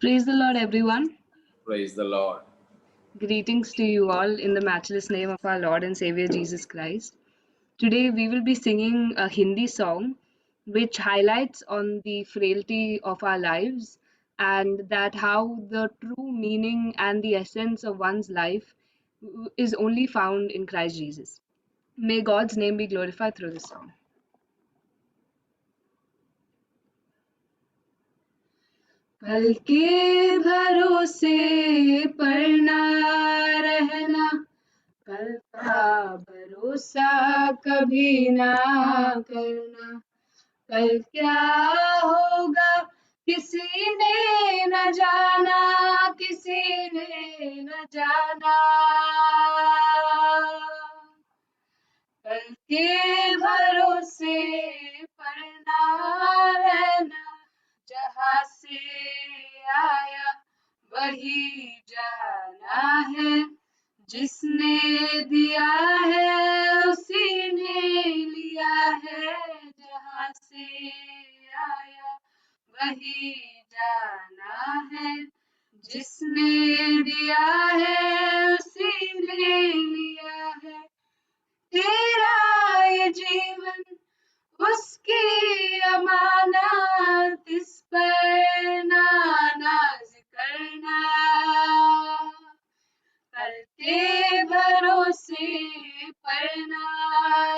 Praise the Lord, everyone. Praise the Lord. Greetings to you all in the matchless name of our Lord and Savior Jesus Christ. Today we will be singing a Hindi song which highlights on the frailty of our lives and that how the true meaning and the essence of one's life is only found in Christ Jesus. May God's name be glorified through this song. कल के भरोसे पर ना रहना, कल का भरोसा कभी ना करना, कल क्या होगा किसी ने न जाना, किसी ने न जाना। कल के भरोसे पर ना रहना, जहाँ से आया वही जाना है, जिसने दिया है उसी ने लिया है, जहाँ से आया वही जाना है, जिसने दिया है उसी ने लिया है। तेरा ये जीवन उसकी अमानत, इस पर ना नाज करना, कल के भरोसे पर ना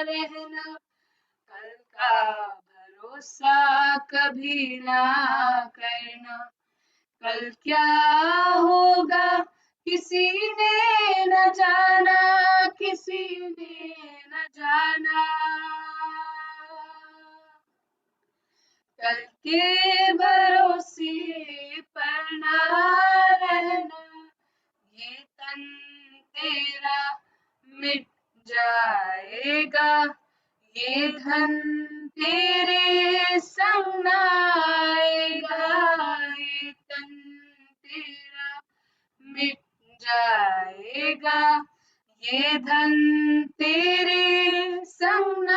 रहना, कल का भरोसा कभी ना करना, कल क्या होगा किसी ने न जाना, किसी ने न जाना। कल के भरोसे पर ना रहना, ये तन तेरा मिट जाएगा, ये धन तेरे संग न आएगा, ये तन तेरा मिट जाएगा, ये धन तेरे संग न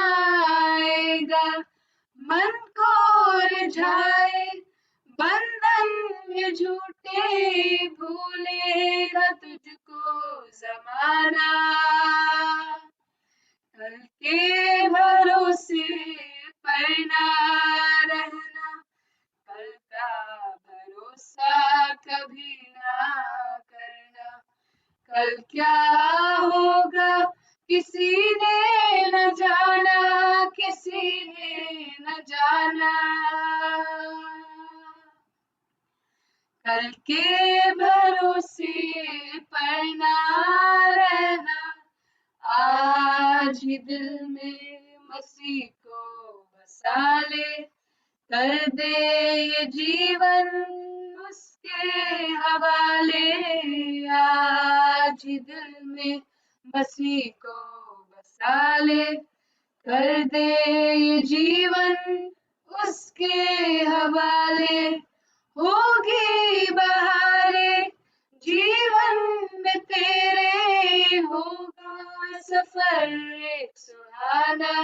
आएगा। मन को रिझाए बंधन ये झूठे, भूलेगा तुझको जमाना, कल के भरोसे पर ना रहना, कल का भरोसा कभी ना करना, कल क्या होगा किसी ने न जाना, किसी ने न जाना। कल के भरोसे पर ना रहना, आज ही दिल में मसीह को बसा ले, कर दे ये जीवन उसके हवाले, आज ही दिल में मसीह को बसा ले, कर दे ये जीवन उसके हवाले। होगी बहारे जीवन में तेरे, होगा सफर एक सुहाना,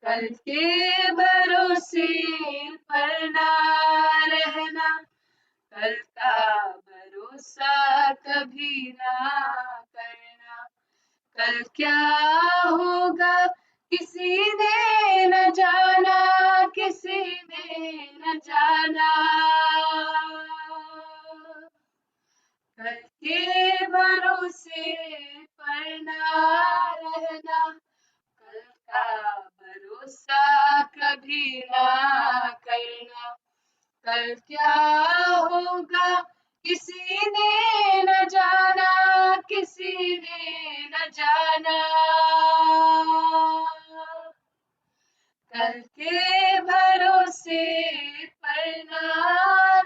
कल के भरोसे पर ना रहना, कल का भरोसा कभी ना करना, कल क्या होगा किसी ने न जाना, किसी ने न जाना। कल के भरोसे पर ना रहना, कल का भरोसा कभी ना करना, कल क्या होगा किसी ने न जाना, किसी ने न जाना। कल के भरोसे पर ना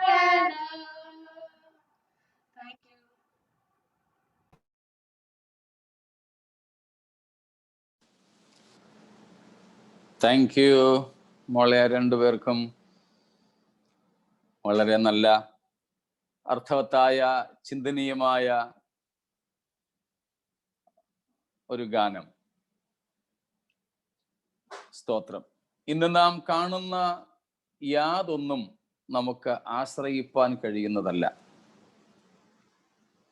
रहना। Thank you. താങ്ക് യു മോളെ രണ്ടുപേർക്കും. വളരെ നല്ല അർത്ഥവത്തായ ചിന്തനീയമായ ഒരു ഗാനം. സ്തോത്രം. ഇന്ന് നാം കാണുന്ന യാതൊന്നും നമുക്ക് ആശ്രയിപ്പാൻ കഴിയുന്നതല്ല.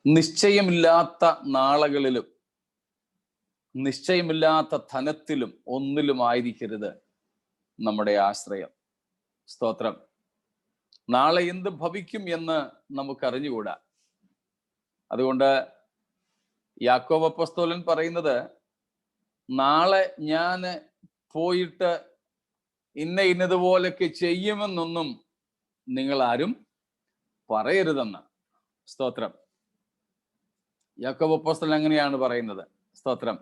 നിശ്ചയമില്ലാത്ത നാളുകളിലും നിശ്ചയമില്ലാത്ത ധനത്തിലും ഒന്നിലുമായിരിക്കരുത് നമ്മുടെ ആശ്രയം. സ്തോത്രം. നാളെ എന്ത് ഭവിക്കും എന്ന് നമുക്കറിഞ്ഞുകൂടാ. അതുകൊണ്ട് യാക്കോബ് അപ്പോസ്തലൻ പറയുന്നത്, നാളെ ഞാൻ പോയിട്ട് ഇന്നതുപോലൊക്കെ ചെയ്യുമെന്നൊന്നും നിങ്ങൾ ആരും പറയരുതെന്ന്. സ്തോത്രം. യാക്കോബ് അപ്പോസ്തലൻ അങ്ങനെയാണ് പറയുന്നത്. സ്തോത്രം.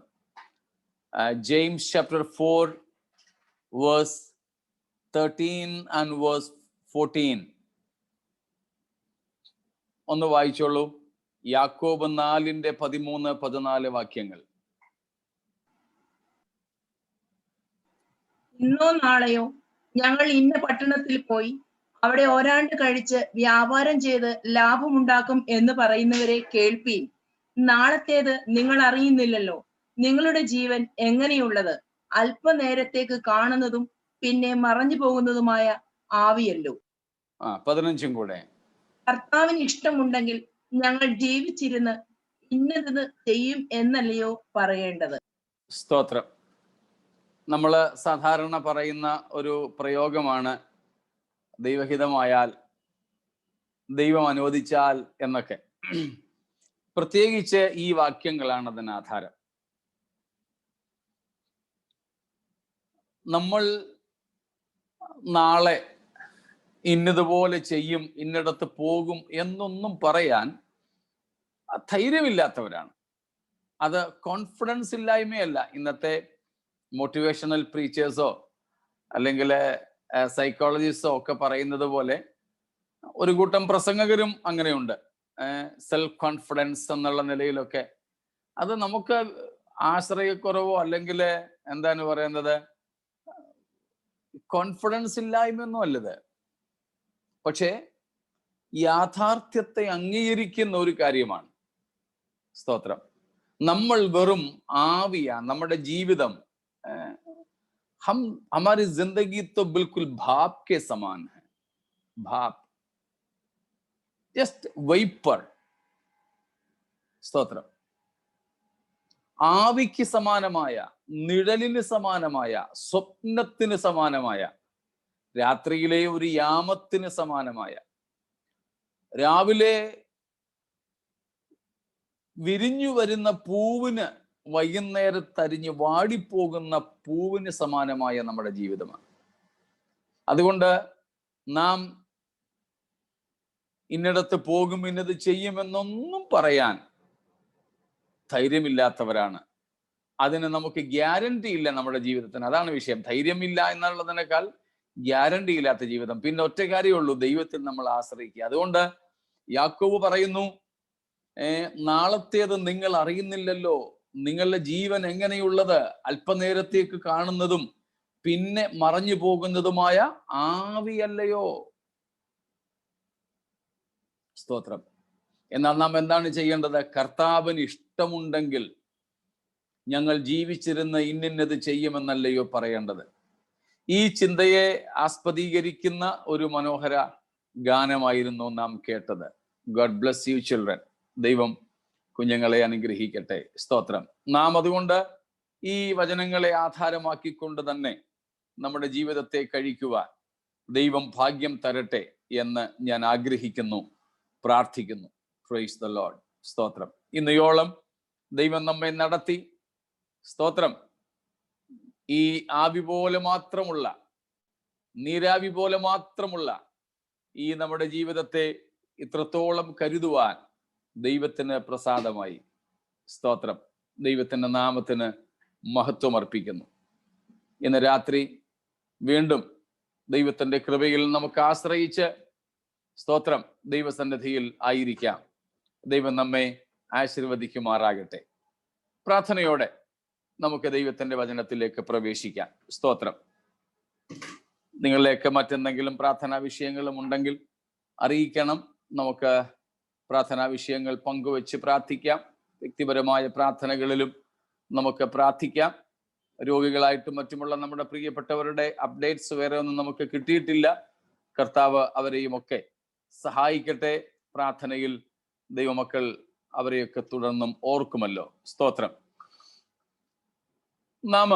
James chapter 4 verse 13 and verse 14 ഒന്ന് വായിച്ചോളൂ. യാക്കോബ് 4:13-14 വാക്യങ്ങൾ. ഇന്നോ നാളെയോ ഞങ്ങൾ ഇന്ന പട്ടണത്തിൽ പോയി അവിടെ ഒരാണ്ട് കഴിച്ച് വ്യാപാരം ചെയ്ത് ലാഭമുണ്ടാക്കും എന്ന് പറയുന്നവരെ കേൾപ്പീൻ. നാളത്തേത് നിങ്ങൾ അറിയുന്നില്ലല്ലോ. നിങ്ങളുടെ ജീവൻ എങ്ങനെയുള്ളത്? അല്പനേരത്തേക്ക് കാണുന്നതും പിന്നെ മറഞ്ഞു പോകുന്നതുമായ ആവിയല്ലോ. 15 കൂടെ. കർത്താവിന് ഇഷ്ടമുണ്ടെങ്കിൽ ഞങ്ങൾ ജീവിച്ചിരുന്ന് ഇന്നത് ചെയ്യും എന്നല്ലയോ പറയേണ്ടത്. സ്തോത്രം. നമ്മൾ സാധാരണ പറയുന്ന ഒരു പ്രയോഗമാണ് ദൈവഹിതമായാൽ, ദൈവം അനുവദിച്ചാൽ എന്നൊക്കെ. പ്രത്യേകിച്ച് ഈ വാക്യങ്ങളാണ് അതിന് ആധാരം. നമ്മൾ നാളെ ഇന്നതുപോലെ ചെയ്യും, ഇന്നിടത്ത് പോകും എന്നൊന്നും പറയാൻ ധൈര്യമില്ലാത്തവരാണ്. അത് കോൺഫിഡൻസ് ഇല്ലായ്മയല്ല. ഇന്നത്തെ മോട്ടിവേഷണൽ പ്രീച്ചേഴ്സോ അല്ലെങ്കിൽ സൈക്കോളജിസ്റ്റോ ഒക്കെ പറയുന്നത് പോലെ ഒരു കൂട്ടം പ്രസംഗകരും അങ്ങനെയുണ്ട്. സെൽഫ് കോൺഫിഡൻസ് എന്നുള്ള നിലയിലൊക്കെ. അത് നമുക്ക് ആശ്രയക്കുറവോ അല്ലെങ്കിൽ എന്താണ് പറയുന്നത്, കോൺഫിഡൻസ് ഇല്ലായ്മയൊന്നും അല്ലത്. പക്ഷേ യാഥാർത്ഥ്യത്തെ അംഗീകരിക്കുന്ന ഒരു കാര്യമാണ്. സ്തോത്രം. നമ്മൾ വെറും ആവിയാ. നമ്മുടെ ജീവിതം हमारी जिंदगी तो बिल्कुल भाप के समान है. भाप, जस्ट वेपर. സ്തോത്രം. ആവിക്ക് സമാനമായ, നിഴലിന് സമാനമായ, സ്വപ്നത്തിന് സമാനമായ, രാത്രിയിലെ ഒരു യാമത്തിന് സമാനമായ, രാവിലെ വിരിഞ്ഞു വരുന്ന പൂവിന് വൈകുന്നേരത്തരിഞ്ഞ് വാടിപ്പോകുന്ന പൂവിന് സമാനമായ നമ്മുടെ ജീവിതമാണ്. അതുകൊണ്ട് നാം ഇന്നിടത്ത് പോകും, ഇന്നത് ചെയ്യുമെന്നൊന്നും പറയാൻ ധൈര്യമില്ലാത്തവരാണ്. അതിന് നമുക്ക് ഗ്യാരണ്ടി ഇല്ല നമ്മുടെ ജീവിതത്തിന്. അതാണ് വിഷയം. ധൈര്യമില്ല എന്നുള്ളതിനേക്കാൾ ഗ്യാരണ്ടി ഇല്ലാത്ത ജീവിതം. പിന്നെ ഒറ്റ കാര്യമുള്ളൂ, ദൈവത്തിൽ നമ്മൾ ആശ്രയിക്കുക. അതുകൊണ്ട് യാക്കോബ് പറയുന്നു, നാളത്തേത് നിങ്ങൾ അറിയുന്നില്ലല്ലോ. നിങ്ങളുടെ ജീവൻ എങ്ങനെയുള്ളത്? അല്പനേരത്തേക്ക് കാണുന്നതും പിന്നെ മറഞ്ഞു പോകുന്നതുമായ ആവിയല്ലയോ. സ്തോത്രം. എന്നാൽ നാം എന്താണ് ചെയ്യേണ്ടത്? കർത്താവിന് ഇഷ്ടമുണ്ടെങ്കിൽ ഞങ്ങൾ ജീവിച്ചിരുന്ന് ഇന്നത് ചെയ്യുമെന്നല്ലയോ പറയേണ്ടത്. ഈ ചിന്തയെ ആസ്പദീകരിക്കുന്ന ഒരു മനോഹര ഗാനമായിരുന്നു നാം കേട്ടത്. God bless you children. ദൈവം കുഞ്ഞുങ്ങളെ അനുഗ്രഹിക്കട്ടെ. സ്തോത്രം. നാം അതുകൊണ്ട് ഈ വചനങ്ങളെ ആധാരമാക്കിക്കൊണ്ട് തന്നെ നമ്മുടെ ജീവിതത്തെ കഴിക്കുവാൻ ദൈവം ഭാഗ്യം തരട്ടെ എന്ന് ഞാൻ ആഗ്രഹിക്കുന്നു, പ്രാർത്ഥിക്കുന്നു. Praise the Lord. സ്തോത്രം. ഇന്നയോളം ദൈവം നമ്മെ നടത്തി. സ്തോത്രം. ഈ ആവി പോലെ മാത്രമുള്ള, നീരാവി പോലെ മാത്രമുള്ള ഈ നമ്മുടെ ജീവിതത്തെ ഇത്രത്തോളം കരുതുവാൻ ദൈവത്തിന് പ്രസാദമായി. സ്തോത്രം. ദൈവത്തിന്റെ നാമത്തിന് മഹത്വം അർപ്പിക്കുന്നു. ഇന്ന് രാത്രി വീണ്ടും ദൈവത്തിന്റെ കൃപയിൽ നമുക്ക് ആശ്രയിച്ച് സ്തോത്രം ദൈവസന്നിധിയിൽ ആയിരിക്കാം. ദൈവം നമ്മെ ആശീർവദിക്കുമാറാകട്ടെ. പ്രാർത്ഥനയോടെ നമുക്ക് ദൈവത്തിന്റെ വചനത്തിലേക്ക് പ്രവേശിക്കാം. സ്തോത്രം. നിങ്ങളിലേക്ക് മറ്റെന്തെങ്കിലും പ്രാർത്ഥനാ വിഷയങ്ങളും ഉണ്ടെങ്കിൽ അറിയിക്കണം. നമുക്ക് പ്രാർത്ഥനാ വിഷയങ്ങൾ പങ്കുവെച്ച് പ്രാർത്ഥിക്കാം. വ്യക്തിപരമായ പ്രാർത്ഥനകളിലും നമുക്ക് പ്രാർത്ഥിക്കാം. രോഗികളായിട്ടും മറ്റുമുള്ള നമ്മുടെ പ്രിയപ്പെട്ടവരുടെ അപ്ഡേറ്റ്സ് വേറെ ഒന്നും നമുക്ക് കിട്ടിയിട്ടില്ല. കർത്താവ് അവരെയും ഒക്കെ സഹായിക്കട്ടെ. പ്രാർത്ഥനയിൽ ദൈവമക്കൾ അവരെയൊക്കെ തുടർന്നും ഓർക്കുമല്ലോ. സ്തോത്രം. നാം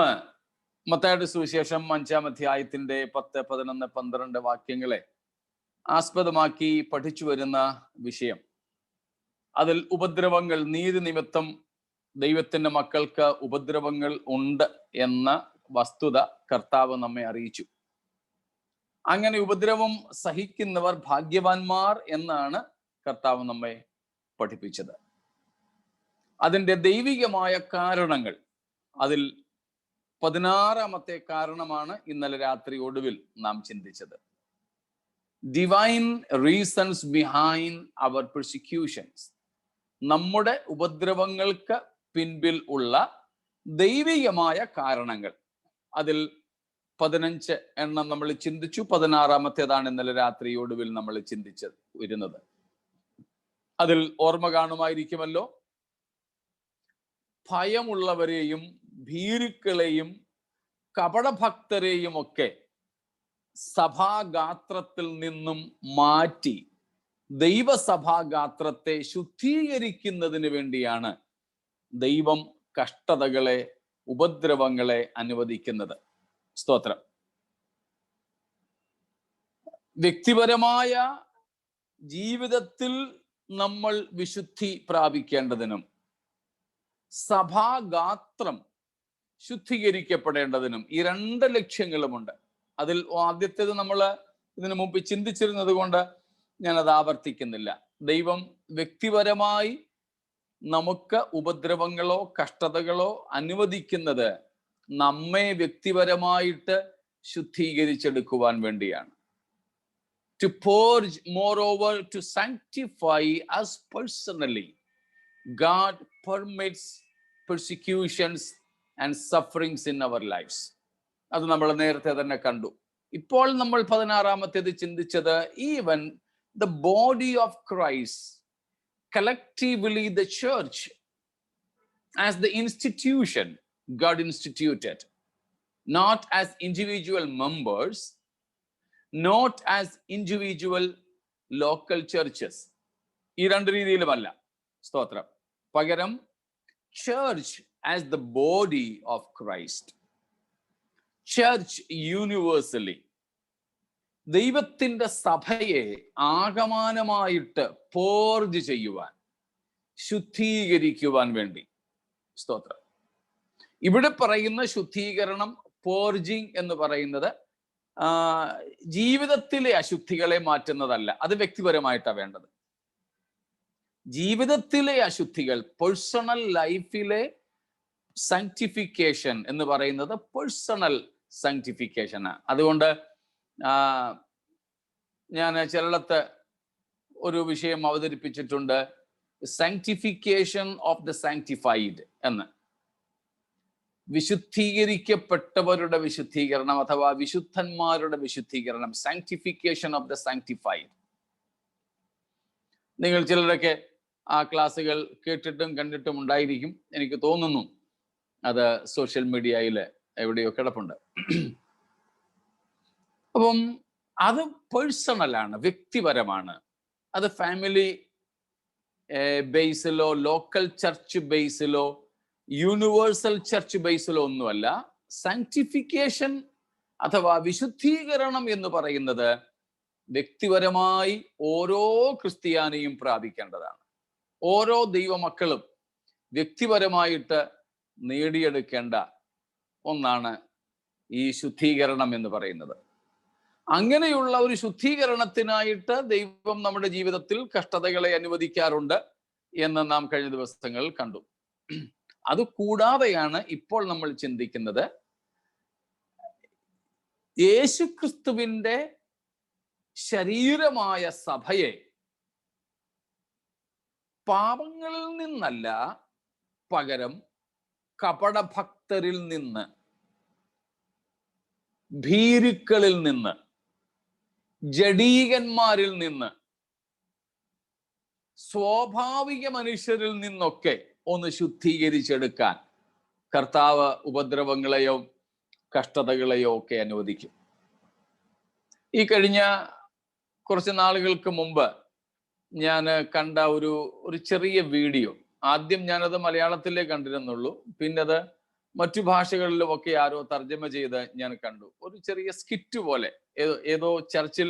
മത്തായിയുടെ സുവിശേഷം 5-ാം അധ്യായത്തിന്റെ 10, 11, 12 വാക്യങ്ങളെ ആസ്പദമാക്കി പഠിച്ചു വരുന്ന വിഷയം, അതിൽ ഉപദ്രവങ്ങൾ, നീതി നിമിത്തം ദൈവത്തിന്റെ മക്കൾക്ക് ഉപദ്രവങ്ങൾ ഉണ്ട് എന്ന വസ്തുത കർത്താവ് നമ്മെ അറിയിച്ചു. അങ്ങനെ ഉപദ്രവം സഹിക്കുന്നവർ ഭാഗ്യവാന്മാർ എന്നാണ് കർത്താവ് നമ്മെ പഠിപ്പിച്ചത്. അതിൻ്റെ ദൈവികമായ കാരണങ്ങൾ, അതിൽ 16-ാമത്തെ കാരണമാണ് ഇന്നലെ രാത്രി ഒടുവിൽ നാം ചിന്തിച്ചത്. ഡിവൈൻ റീസൺസ് ബിഹൈൻഡ് അവർ പെർസിക്യൂഷൻസ്. നമ്മുടെ ഉപദ്രവങ്ങൾക്ക് പിൻപിൽ ഉള്ള ദൈവികമായ കാരണങ്ങൾ. അതിൽ 15 എണ്ണം നമ്മൾ ചിന്തിച്ചു. 16-ാമത്തേതാണ് ഇന്നലെ രാത്രി ഒടുവിൽ നമ്മൾ ചിന്തിച്ച് വരുന്നത്. അതിൽ ഓർമ്മ കാണുമായിരിക്കുമല്ലോ, ഭയമുള്ളവരെയും ഭീരുക്കളെയും കപടഭക്തരെയും ഒക്കെ സഭാഗാത്രത്തിൽ നിന്നും മാറ്റി ദൈവസഭാഗാത്രത്തെ ശുദ്ധീകരിക്കുന്നതിന് വേണ്ടിയാണ് ദൈവം കഷ്ടതകളെ, ഉപദ്രവങ്ങളെ അനുവദിക്കുന്നത്. സ്തോത്രം. വ്യക്തിപരമായ ജീവിതത്തിൽ നമ്മൾ വിശുദ്ധി പ്രാപിക്കേണ്ടതിനും സഭാഗാത്രം ശുദ്ധീകരിക്കപ്പെടേണ്ടതിനും ഈ 2 ലക്ഷ്യങ്ങളുമുണ്ട്. അതിൽ ആദ്യത്തേത് നമ്മൾ ഇതിനു മുമ്പ് ചിന്തിച്ചിരുന്നത് കൊണ്ട് ഞാനത് ആവർത്തിക്കുന്നില്ല. ദൈവം വ്യക്തിപരമായി നമുക്ക് ഉപദ്രവങ്ങളോ കഷ്ടതകളോ അനുവദിക്കുന്നത് നമ്മെ വ്യക്തിപരമായിട്ട് ശുദ്ധീകരിച്ചെടുക്കുവാൻ വേണ്ടിയാണ്. To purge, moreover, to sanctify us personally. God permits persecutions and sufferings in our lives. അത് നമ്മൾ നേരത്തെ തന്നെ കണ്ടു. ഇപ്പോൾ നമ്മൾ 16-ാമത്തേത് ചിന്തിച്ചത്, even the body of Christ, collectively the church as the institution God instituted, not as individual members, not as individual local churches. ഈ 2 രീതിയിലുമല്ല. സ്തോത്രം. പകരം church as the body of Christ, church universally. ദൈവത്തിന്റെ സഭയെ ആകമാനമായിട്ട് പോർജ് ചെയ്യുവാൻ, ശുദ്ധീകരിക്കുവാൻ വേണ്ടി. സ്തോത്രം. ഇവിടെ പറയുന്ന ശുദ്ധീകരണം, പോർജിങ് എന്ന് പറയുന്നത് ജീവിതത്തിലെ അശുദ്ധികളെ മാറ്റുന്നതല്ല. അത് വ്യക്തിപരമായിട്ടാണ് വേണ്ടത്. ജീവിതത്തിലെ അശുദ്ധികൾ, പേഴ്സണൽ ലൈഫിലെ സാങ്ക്ടിഫിക്കേഷൻ എന്ന് പറയുന്നത് പേഴ്സണൽ സാങ്ക്ടിഫിക്കേഷനാണ്. അതുകൊണ്ട് ഞാൻ ചിലടത്ത് ഒരു വിഷയം അവതരിപ്പിച്ചിട്ടുണ്ട്, സാങ്ക്ടിഫിക്കേഷൻ ഓഫ് ദ സാങ്ക്ടിഫൈഡ് എന്ന്. വിശുദ്ധീകരിക്കപ്പെട്ടവരുടെ വിശുദ്ധീകരണം അഥവാ വിശുദ്ധന്മാരുടെ വിശുദ്ധീകരണം, സാങ്ക്ടിഫിക്കേഷൻ ഓഫ് ദ സാങ്ക്ടിഫൈഡ്. നിങ്ങൾ ചിലരൊക്കെ ആ ക്ലാസ്സുകൾ കേട്ടിട്ടും കണ്ടിട്ടും ഉണ്ടായിരിക്കും. എനിക്ക് തോന്നുന്നു അത് സോഷ്യൽ മീഡിയയിൽ എവിടെയോ കിടപ്പുണ്ട്. അപ്പം അത് പേഴ്സണലാണ്, വ്യക്തിപരമാണ്. അത് ഫാമിലി ബേസിലോ ലോക്കൽ ചർച്ച് ബേസിലോ യൂണിവേഴ്സൽ ചർച്ച് ബേസിലോ ഒന്നുമല്ല. സാങ്ക്ടിഫിക്കേഷൻ അഥവാ വിശുദ്ധീകരണം എന്ന് പറയുന്നത് വ്യക്തിപരമായി ഓരോ ക്രിസ്ത്യാനിയും പ്രാപിക്കേണ്ടതാണ്. ഓരോ ദൈവമക്കളും വ്യക്തിപരമായിട്ട് നേടിയെടുക്കേണ്ട ഒന്നാണ് ഈ ശുദ്ധീകരണം എന്ന് പറയുന്നത്. അങ്ങനെയുള്ള ഒരു ശുദ്ധീകരണത്തിനായിട്ട് ദൈവം നമ്മുടെ ജീവിതത്തിൽ കഷ്ടതകളെ അനുവദിക്കാറുണ്ട് എന്ന് നാം കഴിഞ്ഞ ദിവസങ്ങൾ കണ്ടു. അത് കൂടാതെയാണ് ഇപ്പോൾ നമ്മൾ ചിന്തിക്കുന്നത്, യേശുക്രിസ്തുവിന്റെ ശരീരമായ സഭയെ പാപങ്ങളിൽ നിന്നല്ല, പകരം കപടഭക്തരിൽ നിന്ന്, ഭീരുക്കളിൽ നിന്ന്, ജഡീകന്മാരിൽ നിന്ന്, സ്വാഭാവിക മനുഷ്യരിൽ നിന്നൊക്കെ ഒന്ന് ശുദ്ധീകരിച്ചെടുക്കാൻ കർത്താവ് ഉപദ്രവങ്ങളെയോ കഷ്ടതകളെയോ ഒക്കെ അനുവദിക്കും. ഈ കഴിഞ്ഞ കുറച്ച് നാളുകൾക്ക് മുമ്പ് ഞാൻ കണ്ട ഒരു ചെറിയ വീഡിയോ. ആദ്യം ഞാനത് മലയാളത്തിലേ കണ്ടിരുന്നുള്ളൂ, പിന്നെ അത് മറ്റു ഭാഷകളിലും ഒക്കെ ആരോ തർജ്ജമ ചെയ്ത് ഞാൻ കണ്ടു. ഒരു ചെറിയ സ്കിറ്റ് പോലെ, ഏതോ ചർച്ചിൽ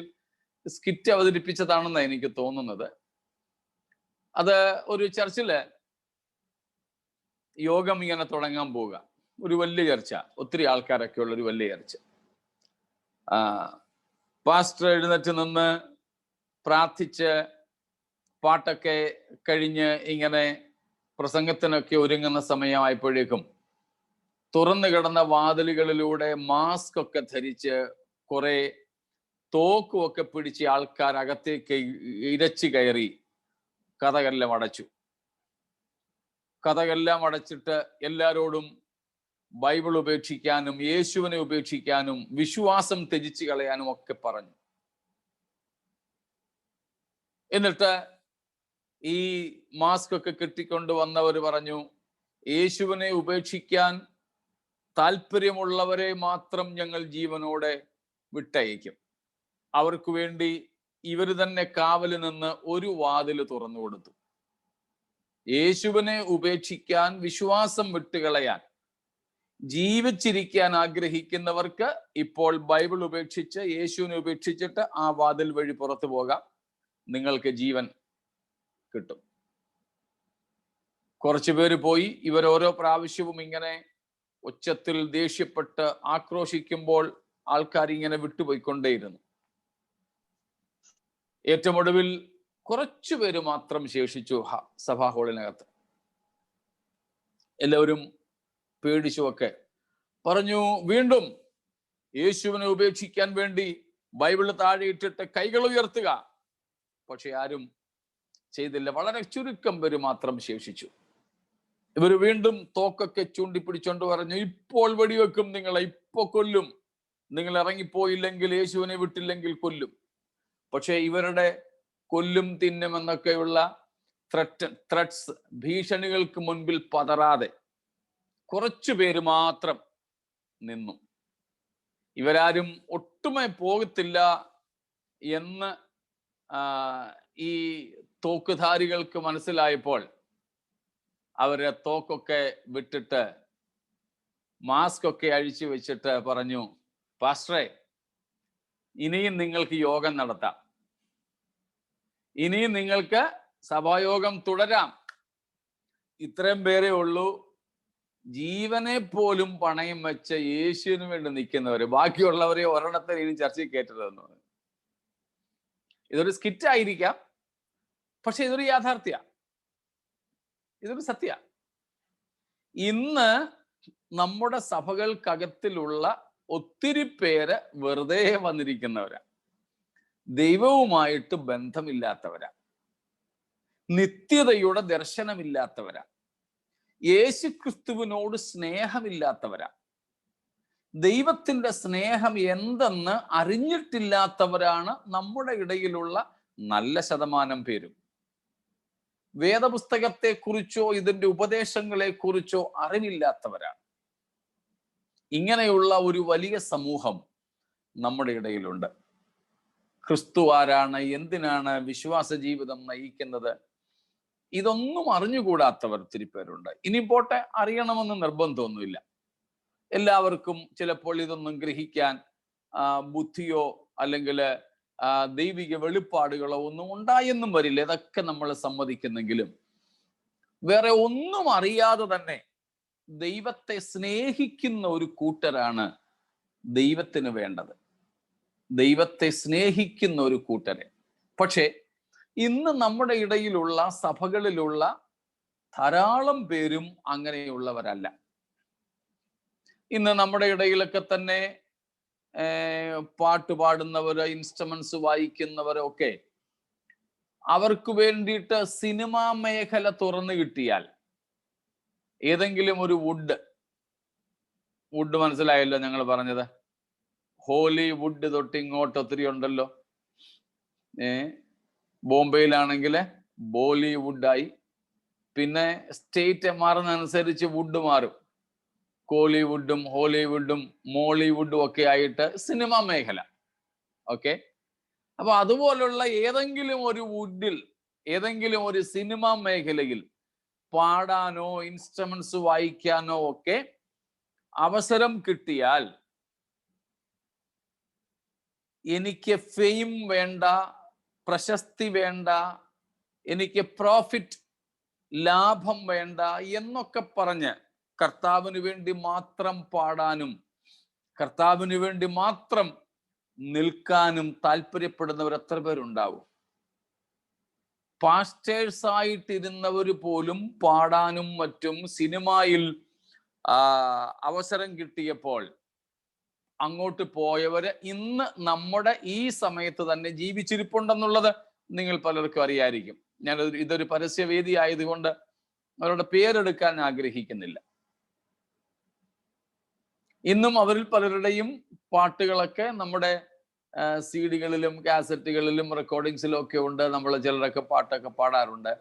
സ്കിറ്റ് അവതരിപ്പിച്ചതാണെന്നാണ് എനിക്ക് തോന്നുന്നത്. അത് ഒരു ചർച്ചില് യോഗം ഇങ്ങനെ തുടങ്ങാൻ പോവുക, ഒരു വലിയ ചർച്ച, ഒത്തിരി ആൾക്കാരൊക്കെ ഉള്ള ഒരു വലിയ ചർച്ച. പാസ്റ്റർ എഴുന്നേറ്റ് നിന്ന് പ്രാർത്ഥിച്ച് പാട്ടൊക്കെ കഴിഞ്ഞ് ഇങ്ങനെ പ്രസംഗത്തിനൊക്കെ ഒരുങ്ങുന്ന സമയമായപ്പോഴേക്കും തുറന്നു കിടന്ന വാതിലുകളിലൂടെ മാസ്ക് ഒക്കെ ധരിച്ച് കുറെ തോക്കുമൊക്കെ പിടിച്ച് ആൾക്കാർ അകത്തേക്ക് ഇരച്ചു കയറി കതകെല്ലാം അടച്ചു. കതകെല്ലാം അടച്ചിട്ട് എല്ലാരോടും ബൈബിൾ ഉപേക്ഷിക്കാനും യേശുവിനെ ഉപേക്ഷിക്കാനും വിശ്വാസം ത്യജിച്ചു കളയാനും ഒക്കെ പറഞ്ഞു. എന്നിട്ട് ഈ മാസ്ക് ഒക്കെ കെട്ടിക്കൊണ്ട് വന്നവർ പറഞ്ഞു, യേശുവിനെ ഉപേക്ഷിക്കാൻ താല്പര്യമുള്ളവരെ മാത്രം ഞങ്ങൾ ജീവനോടെ വിട്ടയക്കും. അവർക്ക് വേണ്ടി ഇവർ തന്നെ കാവലിൽ നിന്ന് ഒരു വാതില് തുറന്നു കൊടുത്തു. യേശുവിനെ ഉപേക്ഷിക്കാൻ, വിശ്വാസം വിട്ടുകളയാൻ, ജീവിച്ചിരിക്കാൻ ആഗ്രഹിക്കുന്നവർക്ക് ഇപ്പോൾ ബൈബിൾ ഉപേക്ഷിച്ച് യേശുവിനെ ഉപേക്ഷിച്ചിട്ട് ആ വാതിൽ വഴി പുറത്തു പോകാം, നിങ്ങൾക്ക് ജീവൻ കിട്ടും. കുറച്ചു പേര് പോയി. ഇവർ ഓരോ പ്രാവശ്യവും ഇങ്ങനെ ഉച്ചത്തിൽ ദേഷ്യപ്പെട്ട് ആക്രോശിക്കുമ്പോൾ ആൾക്കാർ ഇങ്ങനെ വിട്ടുപോയിക്കൊണ്ടേയിരുന്നു. ഏറ്റവും ഒടുവിൽ കുറച്ചു പേര് മാത്രം ശേഷിച്ചു സഭാ ഹാളിനകത്ത്. എല്ലാവരും പേടിച്ചുമൊക്കെ പറഞ്ഞു, വീണ്ടും യേശുവിനെ ഉപേക്ഷിക്കാൻ വേണ്ടി ബൈബിള് താഴെ ഇട്ടിട്ട് കൈകൾ ഉയർത്തുക. പക്ഷെ ആരും ചെയ്തില്ല. വളരെ ചുരുക്കം പേര് മാത്രം ശേഷിച്ചു. ഇവർ വീണ്ടും തോക്കൊക്കെ ചൂണ്ടിപ്പിടിച്ചോണ്ട് പറഞ്ഞു, ഇപ്പോൾ വെടിവെക്കും നിങ്ങളെ, ഇപ്പൊ കൊല്ലും, നിങ്ങൾ ഇറങ്ങിപ്പോയില്ലെങ്കിൽ, യേശുവിനെ വിട്ടില്ലെങ്കിൽ കൊല്ലും. പക്ഷെ ഇവരുടെ കൊല്ലും തിന്നും എന്നൊക്കെയുള്ള ത്രെറ്റ്സ്, ഭീഷണികൾക്ക് മുൻപിൽ പതറാതെ കുറച്ചു പേര് മാത്രം നിന്നു. ഇവരാരും ഒട്ടുമേ പോകത്തില്ല എന്ന് ഈ തോക്കുധാരികൾക്ക് മനസ്സിലായപ്പോൾ അവര് തോക്കൊക്കെ വിട്ടിട്ട് മാസ്ക് ഒക്കെ അഴിച്ചു വെച്ചിട്ട് പറഞ്ഞു, പാസ്റ്ററെ, ഇനിയും നിങ്ങൾക്ക് യോഗം നടത്താം, ഇനിയും നിങ്ങൾക്ക് സഭായോഗം തുടരാം. ഇത്രയും പേരേ ഉള്ളൂ, ജീവനെ പോലും പണയം വെച്ച യേശുവിന് വേണ്ടി നിൽക്കുന്നവര്, ബാക്കിയുള്ളവരെ ഒരെണ്ണത്തെ ഇനി ചർച്ചയിൽ കയറ്റരുതെന്ന് പറഞ്ഞു. ഇതൊരു സ്കിറ്റ് ആയിരിക്കാം, പക്ഷെ ഇതൊരു യാഥാർത്ഥ്യ, ഇതൊരു സത്യ. ഇന്ന് നമ്മുടെ സഭകൾക്കകത്തിലുള്ള ഒത്തിരി പേര് വെറുതെ വന്നിരിക്കുന്നവരാ, ദൈവവുമായിട്ട് ബന്ധമില്ലാത്തവരാ, നിത്യതയുടെ ദർശനമില്ലാത്തവരാ, യേശു ക്രിസ്തുവിനോട് സ്നേഹമില്ലാത്തവരാ, ദൈവത്തിന്റെ സ്നേഹം എന്തെന്ന് അറിഞ്ഞിട്ടില്ലാത്തവരാണ് നമ്മുടെ ഇടയിലുള്ള നല്ല ശതമാനം പേരും. വേദപുസ്തകത്തെ കുറിച്ചോ ഇതിന്റെ ഉപദേശങ്ങളെ കുറിച്ചോ അറിവില്ലാത്തവരാണ്. ഇങ്ങനെയുള്ള ഒരു വലിയ സമൂഹം നമ്മുടെ ഇടയിലുണ്ട്. ക്രിസ്തു ആരാണ്, എന്തിനാണ് വിശ്വാസ ജീവിതം നയിക്കുന്നത്, ഇതൊന്നും അറിഞ്ഞുകൂടാത്തവർ ഒത്തിരി പേരുണ്ട്. ഇനി പോട്ടെ, അറിയണമെന്ന് നിർബന്ധമൊന്നുമില്ല. എല്ലാവർക്കും ചിലപ്പോൾ ഇതൊന്നും ഗ്രഹിക്കാൻ ബുദ്ധിയോ അല്ലെങ്കിൽ ദൈവിക വെളിപ്പാടുകളോ ഒന്നും ഉണ്ടായെന്നും വരില്ല. ഇതൊക്കെ നമ്മൾ സമ്മതിക്കുന്നെങ്കിലും വേറെ ഒന്നും അറിയാതെ തന്നെ ദൈവത്തെ സ്നേഹിക്കുന്ന ഒരു കൂട്ടരാണ് ദൈവത്തിന് വേണ്ടത്. ദൈവത്തെ സ്നേഹിക്കുന്ന ഒരു കൂട്ടരെ. പക്ഷെ ഇന്ന് നമ്മുടെ ഇടയിലുള്ള സഭകളിലുള്ള ധാരാളം പേരും അങ്ങനെയുള്ളവരല്ല. ഇന്ന് നമ്മുടെ ഇടയിലൊക്കെ തന്നെ പാട്ട് പാടുന്നവര്, ഇൻസ്ട്രുമെന്റ്സ് വായിക്കുന്നവരൊക്കെ അവർക്ക് വേണ്ടിയിട്ട് സിനിമാ മേഖല തുറന്നു കിട്ടിയാൽ ഏതെങ്കിലും ഒരു വുഡ് മനസ്സിലായല്ലോ ഞങ്ങൾ പറഞ്ഞത്, ഹോളിവുഡ് തൊട്ട് ഇങ്ങോട്ട് ഒത്തിരി ഉണ്ടല്ലോ. ബോംബെയിലാണെങ്കിൽ ബോളിവുഡായി, പിന്നെ സ്റ്റേറ്റ് മാറുന്നതനുസരിച്ച് വുഡ് മാറും. കോളിവുഡും ഹോളിവുഡും മോളിവുഡും ഒക്കെ ആയിട്ട് സിനിമാ മേഖല. ഓക്കെ, അപ്പൊ അതുപോലുള്ള ഏതെങ്കിലും ഒരു വുഡിൽ, ഏതെങ്കിലും ഒരു സിനിമാ മേഖലയിൽ പാടാനോ ഇൻസ്ട്രുമെന്റ്സ് വായിക്കാനോ ഒക്കെ അവസരം കിട്ടിയാൽ എനിക്ക് ഫെയിം വേണ്ട, പ്രശസ്തി വേണ്ട, എനിക്ക് പ്രോഫിറ്റ്, ലാഭം വേണ്ട എന്നൊക്കെ പറഞ്ഞ് കർത്താവിന് വേണ്ടി മാത്രം പാടാനും കർത്താവിന് വേണ്ടി മാത്രം നിൽക്കാനും താല്പര്യപ്പെടുന്നവർ എത്ര പേരുണ്ടാവും? പാസ്റ്റേഴ്സ് ആയിട്ടിരുന്നവർ പോലും പാടാനും മറ്റും സിനിമയിൽ അവസരം കിട്ടിയപ്പോൾ അങ്ങോട്ട് പോയവര് ഇന്ന് നമ്മുടെ ഈ സമയത്ത് തന്നെ ജീവിച്ചിരിപ്പുണ്ടെന്നുള്ളത് നിങ്ങൾ പലർക്കും അറിയായിരിക്കും. ഞാൻ ഇതൊരു പരസ്യവേദി ആയതുകൊണ്ട് അവരുടെ പേരെടുക്കാൻ ആഗ്രഹിക്കുന്നില്ല. ഇന്നും അവരിൽ പലരുടെയും പാട്ടുകളൊക്കെ നമ്മുടെ CD-കളിലും കാസറ്റുകളിലും റെക്കോർഡിങ്സിലും ഒക്കെ ഉണ്ട്. നമ്മൾ ചിലരൊക്കെ പാട്ടൊക്കെ പാടാറുണ്ട്.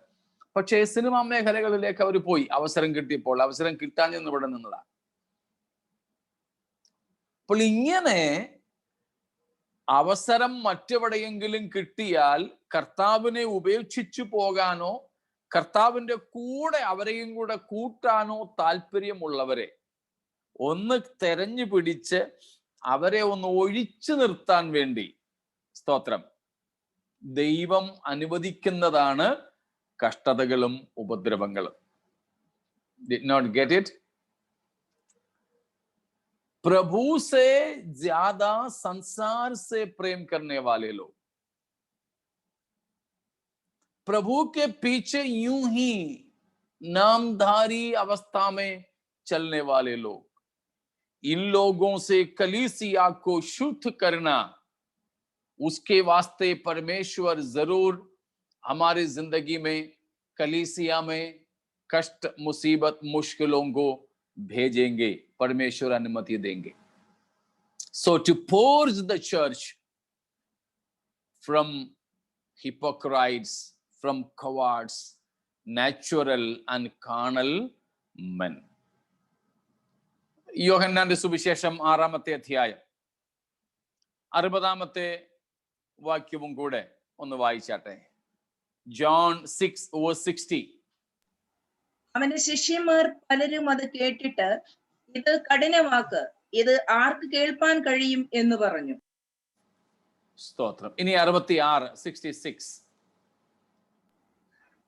പക്ഷേ സിനിമാ മേഖലകളിലേക്ക് അവർ പോയി അവസരം കിട്ടിയപ്പോൾ. അവസരം കിട്ടാഞ്ഞെന്ന് ഇവിടെ നിന്നതാണ്. അപ്പോൾ ഇങ്ങനെ അവസരം മറ്റെവിടെയെങ്കിലും കിട്ടിയാൽ കർത്താവിനെ ഉപേക്ഷിച്ചു പോകാനോ കർത്താവിന്റെ കൂടെ അവരെയും കൂടെ കൂട്ടാനോ താല്പര്യമുള്ളവരെ ഒന്ന് തെരഞ്ഞു പിടിച്ച് അവരെ ഒന്ന് ഒഴിച്ചു നിർത്താൻ വേണ്ടി, സ്തോത്രം, ദൈവം അനുവദിക്കുന്നതാണ് കഷ്ടതകളും ഉപദ്രവങ്ങളും. Did not get it? प्रभु से ज्यादा संसार से प्रेम करने वाले लोग, प्रभु के पीछे यूं ही नामधारी अवस्था में चलने वाले लोग, इन लोगों से कलीसिया को शुद्ध करना, उसके वास्ते परमेश्वर जरूर हमारी जिंदगी में, कलीसिया में कष्ट, मुसीबत, मुश्किलों को भेजेंगे, परमेश्वर अनुमति देंगे. So to purge the church from hypocrites, from cowards, natural and carnal men. യോഹന്നാന്റെ സുവിശേഷം 6-ാമത്തെ അധ്യായം 60-ാമത്തെ വാക്യവും കൂടെ ഒന്ന് വായിച്ചാട്ടെ. John 6:60. അവന്റെ ശിഷ്യന്മാർ പലരും അത് കേട്ടിട്ട്, ഇത് കഠിനവാക്ക്, ഇത് ആർക്ക് കേൾപ്പാൻ കഴിയും എന്ന് പറഞ്ഞു. സ്തോത്രം. ഇനി 66.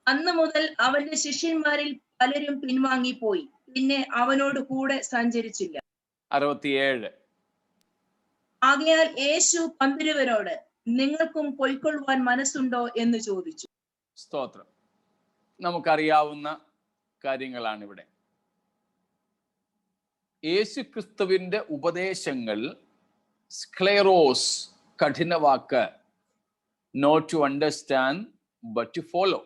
അന്ന് മുതൽ അവന്റെ ശിഷ്യന്മാരിൽ പലരും പിൻവാങ്ങിപ്പോയി, പിന്നെ അവനോട് കൂടെ സഞ്ചരിച്ചില്ല. 67. ആകയാൽ യേശു പന്തിരുവരോട്, നിങ്ങൾക്കും പൊയ്ക്കൊള്ളുവാൻ മനസ്സുണ്ടോ എന്ന് ചോദിച്ചു. സ്തോത്രം. നമുക്കറിയാവുന്ന കാര്യങ്ങളാണ് ഇവിടെ. യേശു ക്രിസ്തുവിന്റെ ഉപദേശങ്ങൾ, സ്ക്ലെറോസ്, കഠിനവാക്ക്, not to understand but to follow.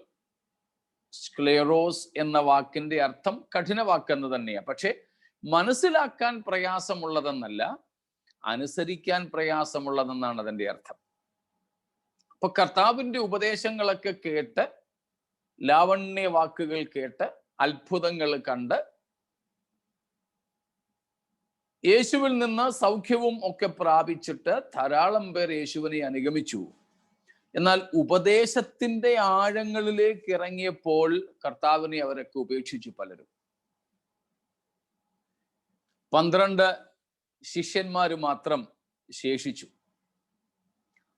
സ്ക്ലെറോസ് എന്ന വാക്കിന്റെ അർത്ഥം കഠിനവാക്ക് എന്ന് തന്നെയാണ്. പക്ഷെ മനസ്സിലാക്കാൻ പ്രയാസമുള്ളതെന്നല്ല, അനുസരിക്കാൻ പ്രയാസമുള്ളതെന്നാണ് അതിന്റെ അർത്ഥം. അപ്പൊ കർത്താവിന്റെ ഉപദേശങ്ങളൊക്കെ കേട്ട്, ലാവണ്യ വാക്കുകൾ കേട്ട്, അത്ഭുതങ്ങൾ കണ്ട്, യേശുവിൽ നിന്ന് സൗഖ്യവും ഒക്കെ പ്രാപിച്ചിട്ട് ധാരാളം പേർ യേശുവിനെ അനുഗമിച്ചു. എന്നാൽ ഉപദേശത്തിന്റെ ആഴങ്ങളിലേക്ക് ഇറങ്ങിയപ്പോൾ കർത്താവിനെ അവരൊക്കെ ഉപേക്ഷിച്ചു പലരും. 12 ശിഷ്യന്മാര് മാത്രം ശേഷിച്ചു.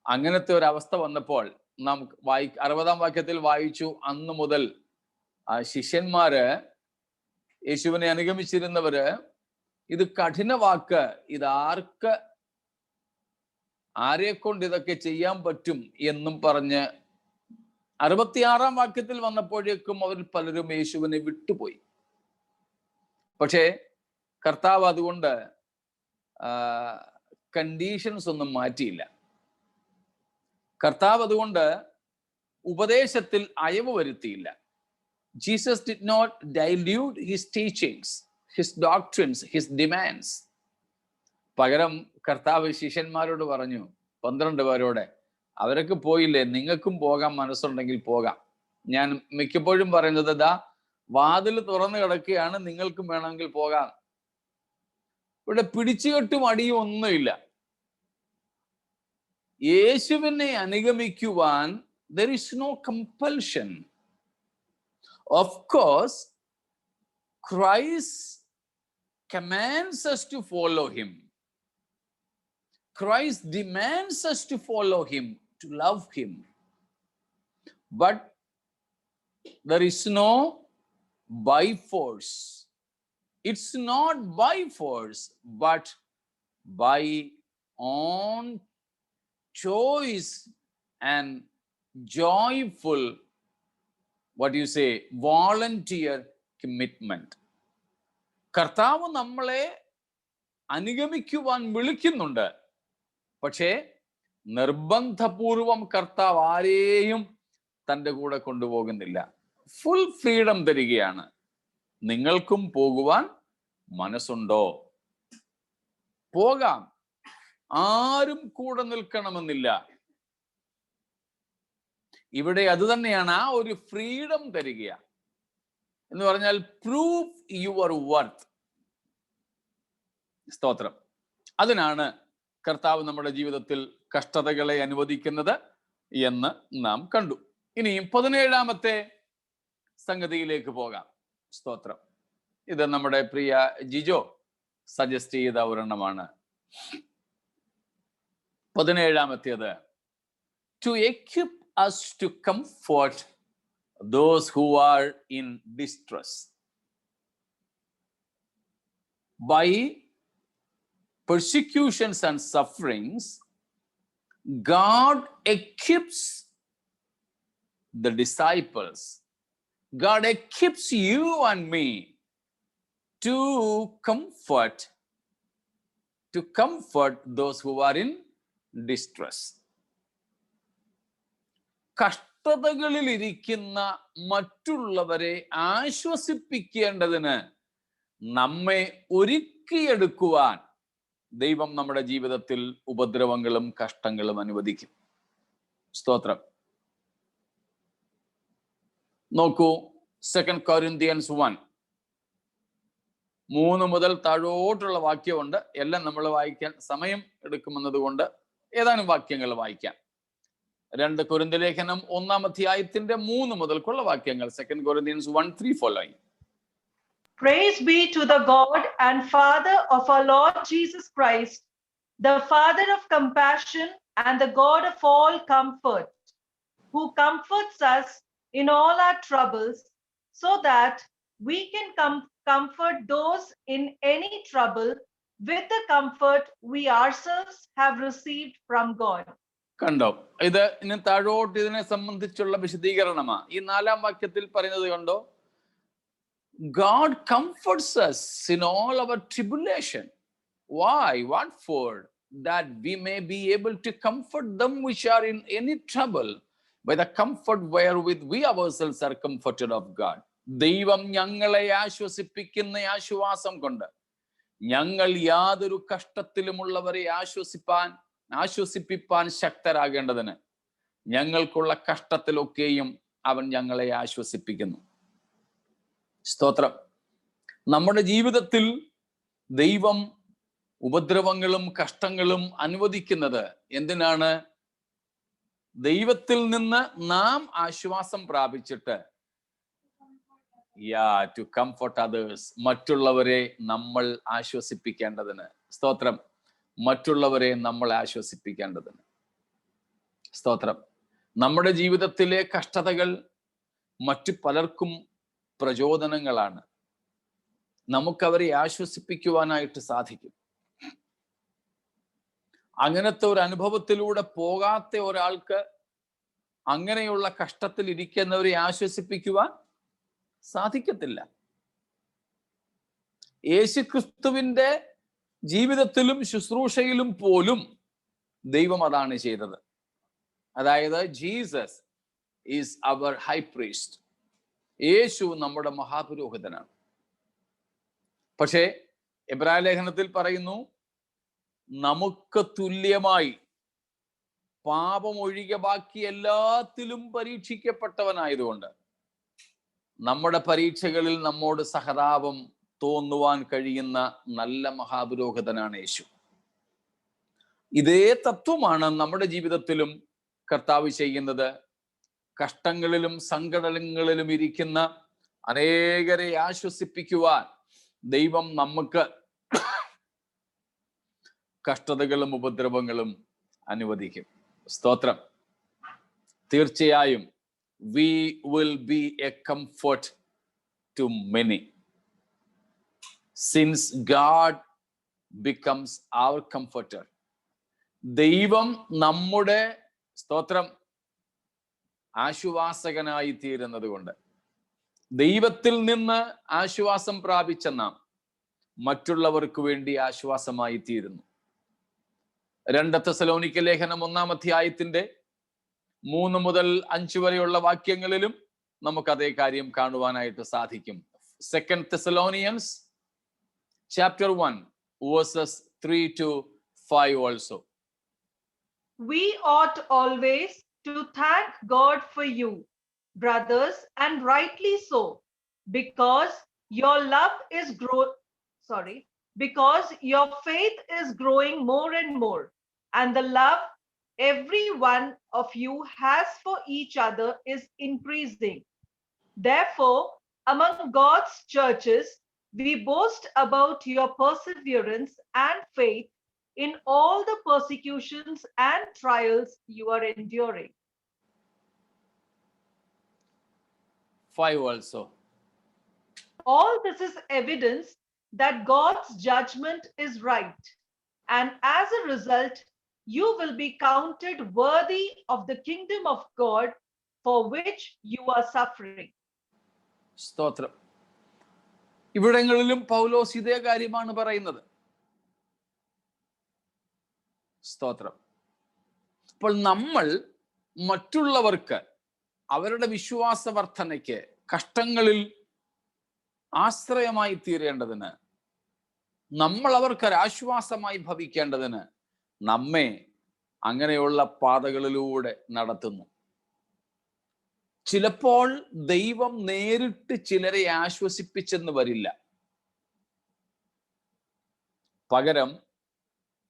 അങ്ങനത്തെ ഒരു അവസ്ഥ വന്നപ്പോൾ നമുക്ക് 60-ാം വാക്യത്തിൽ വായിച്ചു, അന്ന് മുതൽ ആ ശിഷ്യന്മാര്, യേശുവിനെ അനുഗമിച്ചിരുന്നവര്, ഇത് കഠിനവാക്ക്, ഇത് ആരെ കൊണ്ട് ഇതൊക്കെ ചെയ്യാൻ പറ്റും എന്നും പറഞ്ഞ് 66-ാം വാക്യത്തിൽ വന്നപ്പോഴേക്കും അവർ പലരും യേശുവിനെ വിട്ടുപോയി. പക്ഷേ കർത്താവ് അതുകൊണ്ട് കണ്ടീഷൻസ് ഒന്നും മാറ്റിയില്ല. കർത്താവ് അതുകൊണ്ട് ഉപദേശത്തിൽ അയവ് വരുത്തിയില്ല. Jesus did not dilute his teachings, his doctrines, his demands. പകരം കർത്താവ് ശിഷ്യന്മാരോട് പറഞ്ഞു, 12 പേരോടെ, അവരൊക്കെ പോയില്ലേ, നിങ്ങൾക്കും പോകാൻ മനസ്സുണ്ടെങ്കിൽ പോകാം. ഞാൻ മിക്കപ്പോഴും പറയുന്നത്, ദാ വാതിൽ തുറന്നു കിടക്കുകയാണ്, നിങ്ങൾക്കും വേണമെങ്കിൽ പോകാം. ഇവിടെ പിടിച്ചുകെട്ടും അടിയും ഒന്നുമില്ല. യേശുവിനെ അനുഗമിക്കുവാൻ there is no compulsion. Of course, Christ commands us to follow him. Christ demands us to follow him, to love him. But there is no by force. It's not by force, but by own choice and joyful, what you say, volunteer commitment. കർത്താവ് നമ്മളെ അനുഗമിക്കുവാൻ വിളിക്കുന്നുണ്ട്. പക്ഷേ നിർബന്ധപൂർവം കർത്താവ് ആരെയും തൻ്റെ കൂടെ കൊണ്ടുപോകുന്നില്ല. Full freedom തരികയാണ്. നിങ്ങൾക്കും പോകുവാൻ മനസ്സുണ്ടോ? പോകാം. ആരും കൂടെ നിൽക്കണമെന്നില്ല. ഇവിടെ അത് തന്നെയാണ്, ആ ഒരു ഫ്രീഡം തരിക എന്ന് പറഞ്ഞാൽ പ്രൂവ് യുവർ വർത്ത്. സ്തോത്രം. അതിനാണ് കർത്താവ് നമ്മുടെ ജീവിതത്തിൽ കഷ്ടതകളെ അനുവദിക്കുന്നത് എന്ന് നാം കണ്ടു. ഇനിയും 17ാമത്തെ സംഗതിയിലേക്ക് പോകാം. സ്തോത്രം. ഇത് നമ്മുടെ പ്രിയ ജിജോ സജസ്റ്റ് ചെയ്ത ഒരെണ്ണമാണ്. 17ാമത്തേത്, to equip us to comfort those who are in distress. By persecutions and sufferings, God equips the disciples. God equips you and me to comfort those who are in distress. കഷ്ടതകളിൽ ഇരിക്കുന്ന മറ്റുള്ളവരെ ആശ്വസിപ്പിക്കേണ്ടതിന് നമ്മെ ഒരുക്കിയെടുക്കുവാൻ ദൈവം നമ്മുടെ ജീവിതത്തിൽ ഉപദ്രവങ്ങളും കഷ്ടങ്ങളും അനുവദിക്കും. സ്തോത്രം. നോക്കൂ, 2 Corinthians 1, 3 മുതൽ താഴോട്ടുള്ള വാക്യമുണ്ട്. എല്ലാം നമ്മൾ വായിക്കാൻ സമയം എടുക്കുമെന്നതുകൊണ്ട് ഏതാനും വാക്യങ്ങൾ വായിക്കാം. 2 കൊരിന്ത്യ ലേഖനം 1-ാം അധ്യായത്തിന്റെ 3 മുതൽക്കുള്ള വാക്യങ്ങൾ. 2 Corinthians 1:3 following. Praise be to the God and Father of our Lord Jesus Christ, the Father of compassion and the God of all comfort, who comforts us in all our troubles, so that we can comfort those in any trouble with the comfort we ourselves have received from God. കണ്ടോ? ഇത് ഇനി താഴോട്ട് ഇതിനെ സംബന്ധിച്ചുള്ള വിശദീകരണമാണ്. ഈ 4-ാം വാക്യത്തിൽ പറയുന്നത് കണ്ടോ? God comforts us in all our tribulation. Why? What for? That we may be able to comfort them which are in any trouble by the comfort wherewith we ourselves are comforted of God. ദൈവം ഞങ്ങളെ ആശ്വസിപ്പിക്കുന്ന ആശ്വാസം കൊണ്ട് ഞങ്ങൾ യാതൊരു കഷ്ടത്തിലുമുള്ളവരെ ആശ്വസിപ്പിപ്പാൻ ശക്തരാകേണ്ടതിന് ഞങ്ങൾക്കുള്ള കഷ്ടത്തിലൊക്കെയും അവൻ ഞങ്ങളെ ആശ്വസിപ്പിക്കുന്നു. സ്തോത്രം. നമ്മുടെ ജീവിതത്തിൽ ദൈവം ഉപദ്രവങ്ങളും കഷ്ടങ്ങളും അനുവദിക്കുന്നത് എന്തിനാണ്? ദൈവത്തിൽ നിന്ന് നാം ആശ്വാസം പ്രാപിച്ചിട്ട് to comfort others, മറ്റുള്ളവരെ നമ്മൾ ആശ്വസിപ്പിക്കേണ്ടതിന്. സ്തോത്രം. മറ്റുള്ളവരെ നമ്മൾ ആശ്വസിപ്പിക്കേണ്ടതിന്. സ്തോത്രം. നമ്മുടെ ജീവിതത്തിലെ കഷ്ടതകൾ മറ്റു പലർക്കും പ്രചോദനങ്ങളാണ്. നമുക്കവരെ ആശ്വസിപ്പിക്കുവാനായിട്ട് സാധിക്കും. അങ്ങനത്തെ ഒരു അനുഭവത്തിലൂടെ പോകാത്ത ഒരാൾക്ക് അങ്ങനെയുള്ള കഷ്ടത്തിൽ ഇരിക്കുന്നവരെ ആശ്വസിപ്പിക്കുവാൻ സാധിക്കത്തില്ല. യേശുക്രിസ്തുവിന്റെ ജീവിതത്തിലും ശുശ്രൂഷയിലും പോലും ദൈവം അതാണ് ചെയ്തത്. അതായത് Jesus is our high priest. Yeshu നമ്മുടെ മഹാപുരോഹിതനാണ്. പക്ഷേ എബ്രായ ലേഖനത്തിൽ പറയുന്നു, നമുക്ക് തുല്യമായി പാപം ഒഴികെ ബാക്കി എല്ലാത്തിലും പരീക്ഷിക്കപ്പെട്ടവനായതുകൊണ്ട് നമ്മുടെ പരീക്ഷകളിൽ നമ്മോട് സഹതാപം തോന്നുവാൻ കഴിയുന്ന നല്ല മഹാപുരോഹിതനാണ് യേശു. ഇതേ തത്വമാണ് നമ്മുടെ ജീവിതത്തിലും കർത്താവ് ചെയ്യുന്നത്. കഷ്ടങ്ങളിലും സങ്കടങ്ങളിലും ഇരിക്കുന്ന അനേകരെ ആശ്വസിപ്പിക്കുവാൻ ദൈവം നമുക്ക് കഷ്ടതകളും ഉപദ്രവങ്ങളും അനുവദിക്കും. സ്തോത്രം. തീർച്ചയായും we will be a comfort to many since God becomes our comforter. ദൈവം നമ്മുടെ സ്തോത്രം ആശ്വാസകനായി തീരുന്നത് കൊണ്ട്, ദൈവത്തിൽ നിന്ന് ആശ്വാസം പ്രാപിച്ച നാം മറ്റുള്ളവർക്ക് വേണ്ടി ആശ്വാസമായി തീരുന്നു. 2 തെസ്സലോനിക്ക ലേഖനം 1-ാം അധ്യായത്തിന്റെ 3 മുതൽ 5 വരെയുള്ള വാക്യങ്ങളിലും നമുക്ക് അതേ കാര്യം കാണുവാനായിട്ട് സാധിക്കും. 2 Thessalonians chapter 1 verses 3 to 5 also. We ought always to thank God for you, brothers, and rightly so, because your love is because your faith is growing more and more, and the love every one of you has for each other is increasing. Therefore, among God's churches, we boast about your perseverance and faith in all the persecutions and trials you are enduring. 5 also. All this is evidence that God's judgment is right, and as a result, you will be counted worthy of the kingdom of God for which you are suffering. സ്തോത്രം. ഇവിടങ്ങളിലും പൗലോസ് ഇതേ കാര്യമാണ് പറയുന്നത്. സ്തോത്രം. അപ്പോൾ നമ്മൾ മറ്റുള്ളവർക്ക് അവരുടെ വിശ്വാസ വർധനയ്ക്ക് കഷ്ടങ്ങളിൽ ആശ്രയമായി തീരേണ്ടതിന്, നമ്മൾ അവർക്കൊരാശ്വാസമായി ഭവിക്കേണ്ടതിന് നമ്മെ അങ്ങനെയുള്ള പാതകളിലൂടെ നടത്തുന്നു. ചിലപ്പോൾ ദൈവം നേരിട്ട് ചിലരെ ആശ്വസിപ്പിച്ചെന്ന് വരില്ല. പകരം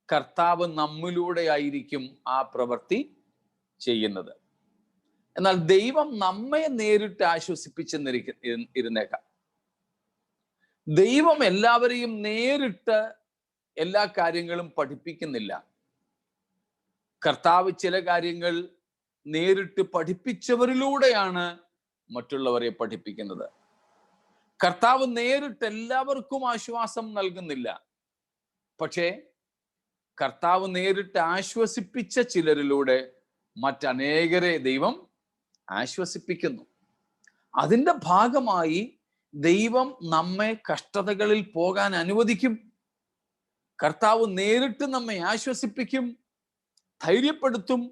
കർത്താവ് നമ്മിലൂടെ ആയിരിക്കും ആ പ്രവൃത്തി ചെയ്യുന്നത്. എന്നാൽ ദൈവം നമ്മെ നേരിട്ട് ആശ്വസിപ്പിച്ചെന്നിരുന്നേക്കാം. ദൈവം എല്ലാവരെയും നേരിട്ട് എല്ലാ കാര്യങ്ങളും പഠിപ്പിക്കുന്നില്ല. കർത്താവ് ചില കാര്യങ്ങൾ നേരിട്ട് പഠിപ്പിച്ചവരിലൂടെയാണ് മറ്റുള്ളവരെ പഠിപ്പിക്കുന്നത്. കർത്താവ് നേരിട്ട് എല്ലാവർക്കും ആശ്വാസം നൽകുന്നില്ല. പക്ഷേ കർത്താവ് നേരിട്ട് ആശ്വസിപ്പിച്ച ചിലരിലൂടെ മറ്റനേകരെ ദൈവം ആശ്വസിപ്പിക്കുന്നു. അതിൻ്റെ ഭാഗമായി ദൈവം നമ്മെ കഷ്ടതകളിൽ പോകാൻ അനുവദിക്കും. കർത്താവ് നേരിട്ട് നമ്മെ ആശ്വസിപ്പിക്കും, ധൈര്യപ്പെടുത്തും.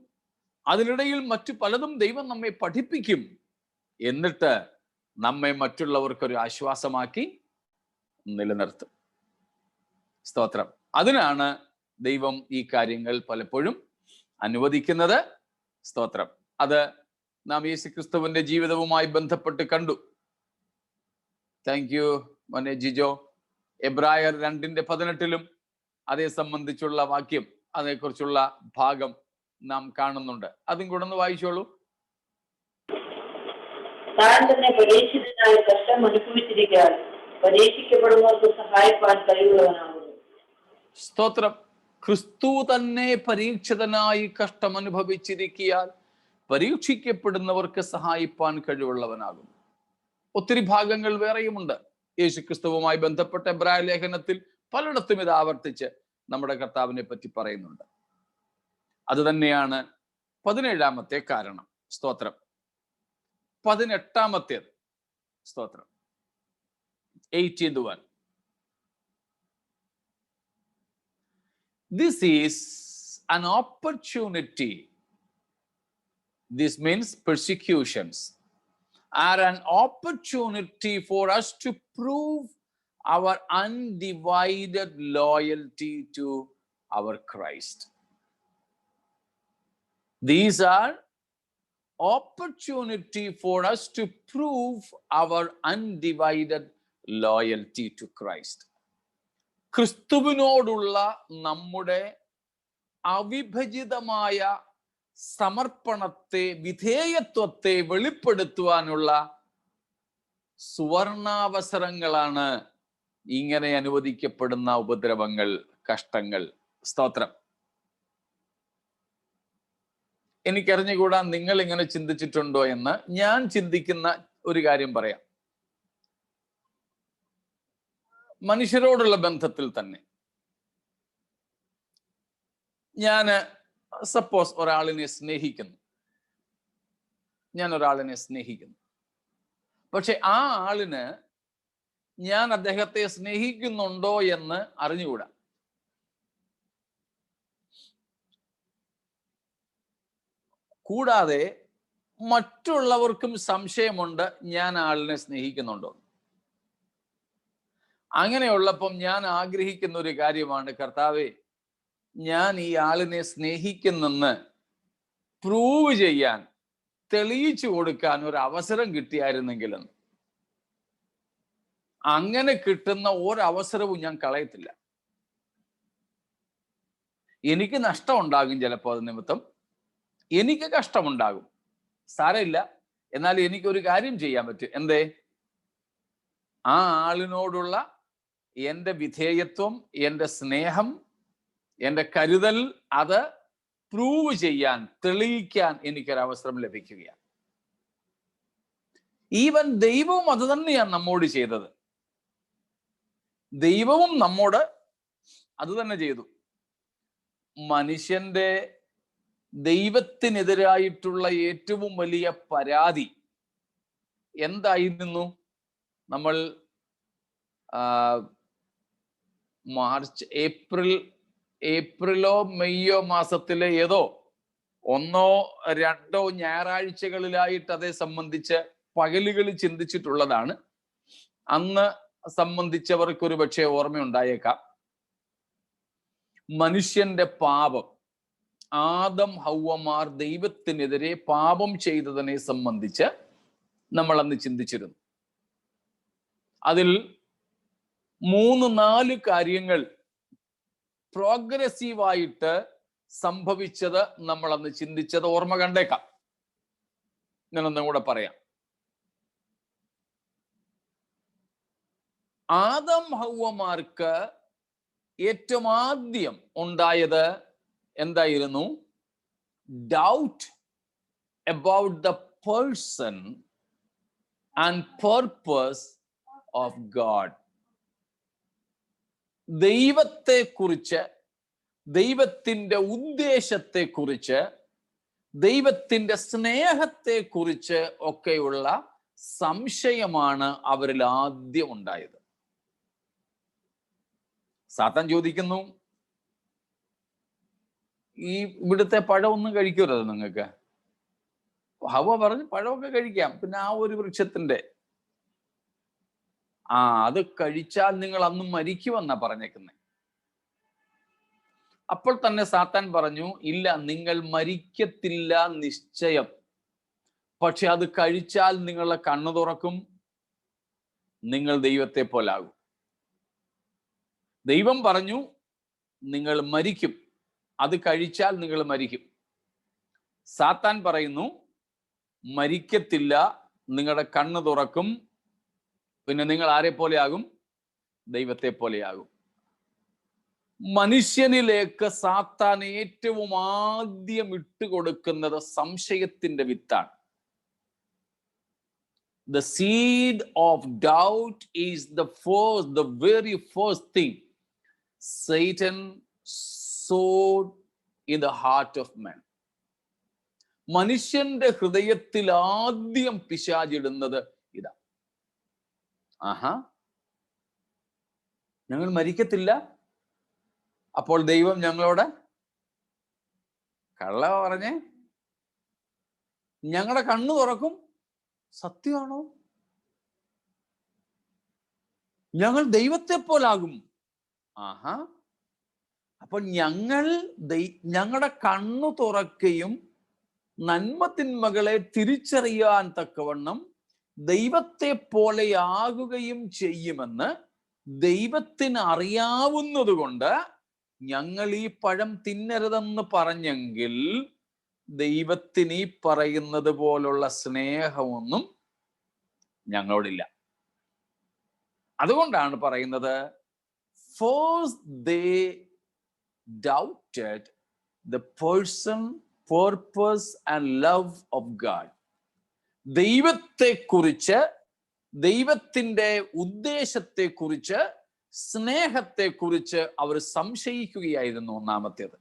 അതിനിടയിൽ മറ്റു പലതും ദൈവം നമ്മെ പഠിപ്പിക്കും. എന്നിട്ട് നമ്മെ മറ്റുള്ളവർക്കൊരു ആശ്വാസമാക്കി നിലനിർത്തും. സ്തോത്രം. അതിനാണ് ദൈവം ഈ കാര്യങ്ങൾ പലപ്പോഴും അനുവദിക്കുന്നത്. സ്തോത്രം. അത് നാം യേശുക്രിസ്തുവിന്റെ ജീവിതവുമായി ബന്ധപ്പെട്ട് കണ്ടു. താങ്ക് യു മോനെ ജിജോ. എബ്രായർ 2:18 അതേ സംബന്ധിച്ചുള്ള വാക്യം, അതേക്കുറിച്ചുള്ള ഭാഗം നാം കാണുന്നുണ്ട്. അതും കൂടെ ഒന്ന് വായിച്ചോളൂ. താൻ തന്നെ പരീക്ഷിതനായി കഷ്ടം അനുഭവിച്ചിരിക്കാൻ പരീക്ഷിക്കപ്പെടുന്നവർക്ക് സഹായിപ്പാൻ കഴിവുള്ളവനാകുന്നു. സ്തോത്രം. ക്രിസ്തു തന്നെ പരീക്ഷിതനായി കഷ്ടം അനുഭവിച്ചിരിക്കാൻ പരീക്ഷിക്കപ്പെടുന്നവർക്ക് സഹായിപ്പാൻ കഴിവുള്ളവനാകുന്നു. ഒത്തിരി ഭാഗങ്ങൾ വേറെയുമുണ്ട് യേശു ക്രിസ്തുവുമായി ബന്ധപ്പെട്ട എബ്രായ ലേഖനത്തിൽ. പലയിടത്തും ഇത് ആവർത്തിച്ച് നമ്മുടെ കർത്താവിനെ പറ്റി പറയുന്നുണ്ട്. അത് തന്നെയാണ് 17ാമത്തെ കാരണം. സ്തോത്രം. 18ാമത്തേത്. സ്തോത്രം. 18th one. This is an opportunity. This means persecutions are an opportunity for us to prove our undivided loyalty to our Christ. These are opportunity for us to prove our undivided loyalty to Christ. ക്രിസ്തുവിനോടുള്ള നമ്മുടെ അവിഭജിതമായ സമർപ്പണത്തെ, വിധേയത്വത്തെ വെളിപ്പെടുത്തുവാനുള്ള സുവർണാവസരങ്ങളാണ് ഇങ്ങനെ അനുവദിക്കപ്പെടുന്ന ഉപദ്രവങ്ങൾ, കഷ്ടങ്ങൾ. സ്തോത്രം. എനിക്കറിഞ്ഞുകൂടാ നിങ്ങൾ ഇങ്ങനെ ചിന്തിച്ചിട്ടുണ്ടോ എന്ന്. ഞാൻ ചിന്തിക്കുന്ന ഒരു കാര്യം പറയാം. മനുഷ്യരോടുള്ള ബന്ധത്തിൽ തന്നെ ഞാൻ സപ്പോസ് ഒരാളിനെ സ്നേഹിക്കുന്നു, പക്ഷെ ആ ആളിന് ഞാൻ അദ്ദേഹത്തെ സ്നേഹിക്കുന്നുണ്ടോ എന്ന് അറിഞ്ഞുകൂടാ. കൂടാതെ മറ്റുള്ളവർക്കും സംശയമുണ്ട് ഞാൻ ആളിനെ സ്നേഹിക്കുന്നുണ്ടോ. അങ്ങനെയുള്ളപ്പം ഞാൻ ആഗ്രഹിക്കുന്ന ഒരു കാര്യമാണ്, കർത്താവേ, ഞാൻ ഈ ആളിനെ സ്നേഹിക്കുന്നെന്ന് പ്രൂവ് ചെയ്യാൻ, തെളിയിച്ചു കൊടുക്കാൻ ഒരു അവസരം കിട്ടിയായിരുന്നെങ്കിലെന്ന്. അങ്ങനെ കിട്ടുന്ന ഒരവസരവും ഞാൻ കളയത്തില്ല. എനിക്ക് നഷ്ടമുണ്ടാകും, ചിലപ്പോൾ അത് നിമിത്തം എനിക്ക് കഷ്ടമുണ്ടാകും, സാരമില്ല. എന്നാൽ എനിക്കൊരു കാര്യം ചെയ്യാൻ പറ്റും. എന്തേ? ആ ആളിനോടുള്ള എൻ്റെ വിധേയത്വം, എൻ്റെ സ്നേഹം, എൻ്റെ കരുതൽ, അത് പ്രൂവ് ചെയ്യാൻ, തെളിയിക്കാൻ എനിക്കൊരവസരം ലഭിക്കുകയാണ്. ഈവൻ ദൈവവും അത് തന്നെയാണ് നമ്മോട് ചെയ്തത്. ദൈവവും നമ്മോട് അത് തന്നെ ചെയ്തു. മനുഷ്യന്റെ ദൈവത്തിനെതിരായിട്ടുള്ള ഏറ്റവും വലിയ പരാതി എന്തായിരുന്നു? നമ്മൾ ഏപ്രിലോ മെയ്യോ മാസത്തിലെ ഏതോ 1-2 ഞായറാഴ്ചകളിലായിട്ട് അതേ സംബന്ധിച്ച് പകലുകളിൽ ചിന്തിച്ചിട്ടുള്ളതാണ്. അന്ന് സംബന്ധിച്ചവർക്കൊരു പക്ഷേ ഓർമ്മയുണ്ടായേക്കാം. മനുഷ്യന്റെ പാപം, ആദം ഹൗവമാർ ദൈവത്തിനെതിരെ പാപം ചെയ്തതിനെ സംബന്ധിച്ച് നമ്മൾ അന്ന് ചിന്തിച്ചിരുന്നു. അതിൽ 3-4 കാര്യങ്ങൾ പ്രോഗ്രസീവായിട്ട് സംഭവിച്ചത് നമ്മൾ അന്ന് ചിന്തിച്ചത് ഓർമ്മ കണ്ടേക്കാം. ഞാനൊന്നും കൂടെ പറയാം. ആദം ഹൗവമാർക്ക് ഏറ്റവും ആദ്യം ഉണ്ടായത് എന്തായിരുന്നു? Doubt about the person and purpose of God. ദൈവത്തെക്കുറിച്ച്, ദൈവത്തിൻ്റെ ഉദ്ദേശത്തെക്കുറിച്ച്, ദൈവത്തിൻ്റെ സ്നേഹത്തെക്കുറിച്ച് ഒക്കെയുള്ള സംശയമാണ് അവരിൽ ആദ്യം ഉണ്ടായത്. സാത്താൻ ചോദിക്കുന്നു, ഈ ഇവിടുത്തെ പഴമൊന്നും കഴിക്കരുത് നിങ്ങൾക്ക്. ഹവ്വ പറഞ്ഞു പഴമൊക്കെ കഴിക്കാം, പിന്നെ ആ ഒരു വൃക്ഷത്തിന്റെ അത് കഴിച്ചാൽ നിങ്ങൾ അന്ന് മരിക്കുമെന്നാ പറഞ്ഞേക്കുന്നത്. അപ്പോൾ തന്നെ സാത്താൻ പറഞ്ഞു, ഇല്ല, നിങ്ങൾ മരിക്കത്തില്ല നിശ്ചയം, പക്ഷെ അത് കഴിച്ചാൽ നിങ്ങളുടെ കണ്ണു തുറക്കും, നിങ്ങൾ ദൈവത്തെ പോലാകും. ദൈവം പറഞ്ഞു നിങ്ങൾ മരിക്കും, അത് കഴിച്ചാൽ നിങ്ങൾ മരിക്കും. സാത്താൻ പറയുന്നു മരിക്കത്തില്ല, നിങ്ങളുടെ കണ്ണ് തുറക്കും, പിന്നെ നിങ്ങൾ ആരെ പോലെയാകും? ദൈവത്തെ പോലെയാകും. മനുഷ്യനിലേക്ക് സാത്താൻ ഏറ്റവും ആദ്യം ഇട്ടുകൊടുക്കുന്നത് സംശയത്തിന്റെ വിത്താണ്. The seed of doubt is the very first thing Satan sowed in the heart of man. മനുഷ്യന്റെ ഹൃദയത്തിൽ ആദ്യം പിശാചിടുന്നത് ഇതാ. ഞങ്ങൾ മരിക്കത്തില്ല, അപ്പോൾ ദൈവം ഞങ്ങളോട് കള്ള പറഞ്ഞേ, ഞങ്ങളുടെ കണ്ണു തുറക്കും, സത്യമാണോ? ഞങ്ങൾ ദൈവത്തെ പോലാകും. അപ്പൊ ഞങ്ങളുടെ കണ്ണു തുറക്കുകയും നന്മ തിന്മകളെ തിരിച്ചറിയാൻ തക്കവണ്ണം ദൈവത്തെ പോലെയാകുകയും ചെയ്യുമെന്ന് ദൈവത്തിന് അറിയാവുന്നത് കൊണ്ട് ഞങ്ങൾ ഈ പഴം തിന്നരുതെന്ന് പറഞ്ഞെങ്കിൽ ദൈവത്തിന് ഈ പറയുന്നത് പോലുള്ള സ്നേഹമൊന്നും ഞങ്ങളോടില്ല. അതുകൊണ്ടാണ് പറയുന്നത്, first they doubted the person, purpose and love of God. ദൈവത്തെക്കുറിച്ച്, ദൈവത്തിന്റെ ഉദ്ദേശത്തെക്കുറിച്ച്, സ്നേഹത്തെക്കുറിച്ച് അവർ സംശയിക്കുകയായിരുന്നു. ഒന്നാമത്തേത്,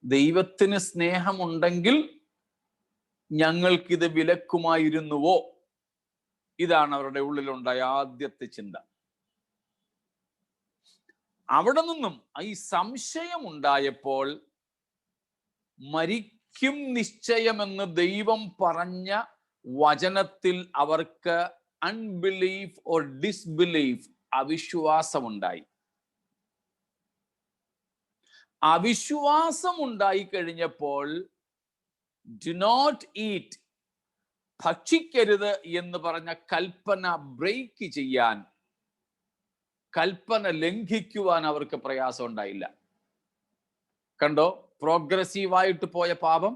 ദൈവത്തിന് സ്നേഹമുണ്ടെങ്കിൽ ഞങ്ങൾക്കിത് വിലക്കുമായിരുന്നുവോ? ഇതാണ് അവരുടെ ഉള്ളിലുണ്ടായ ആദ്യത്തെ ചിന്ത. അവിടെ നിന്നും ഈ സംശയം ഉണ്ടായപ്പോൾ മരിക്കും നിശ്ചയമെന്ന് ദൈവം പറഞ്ഞ വചനത്തിൽ അവർക്ക് അൺബിലീഫ് ഓർ ഡിസ്ബിലീഫ്, അവിശ്വാസമുണ്ടായി. അവിശ്വാസം ഉണ്ടായി കഴിഞ്ഞപ്പോൾ ഡു നോട്ട് ഈറ്റ്, ഭക്ഷിക്കരുത് എന്ന് പറഞ്ഞ കൽപ്പന ബ്രേക്ക് ചെയ്യാൻ, കൽപ്പന ലംഘിക്കുവാൻ അവർക്ക് പ്രയാസം ഉണ്ടായില്ല. കണ്ടോ, പ്രോഗ്രസീവായിട്ട് പോയ പാപം.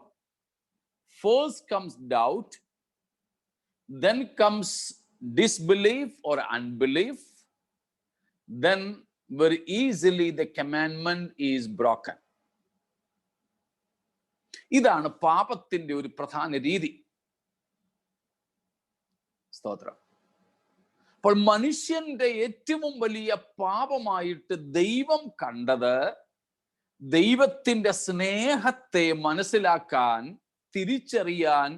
First comes doubt, then comes disbelief or unbelief, then very easily the commandment is broken. ഇതാണ് പാപത്തിന്റെ ഒരു പ്രധാന രീതി. സ്തോത്രം. അപ്പോൾ മനുഷ്യന്റെ ഏറ്റവും വലിയ പാപമായിട്ട് ദൈവം കണ്ടത്, ദൈവത്തിന്റെ സ്നേഹത്തെ മനസ്സിലാക്കാൻ, തിരിച്ചറിയാൻ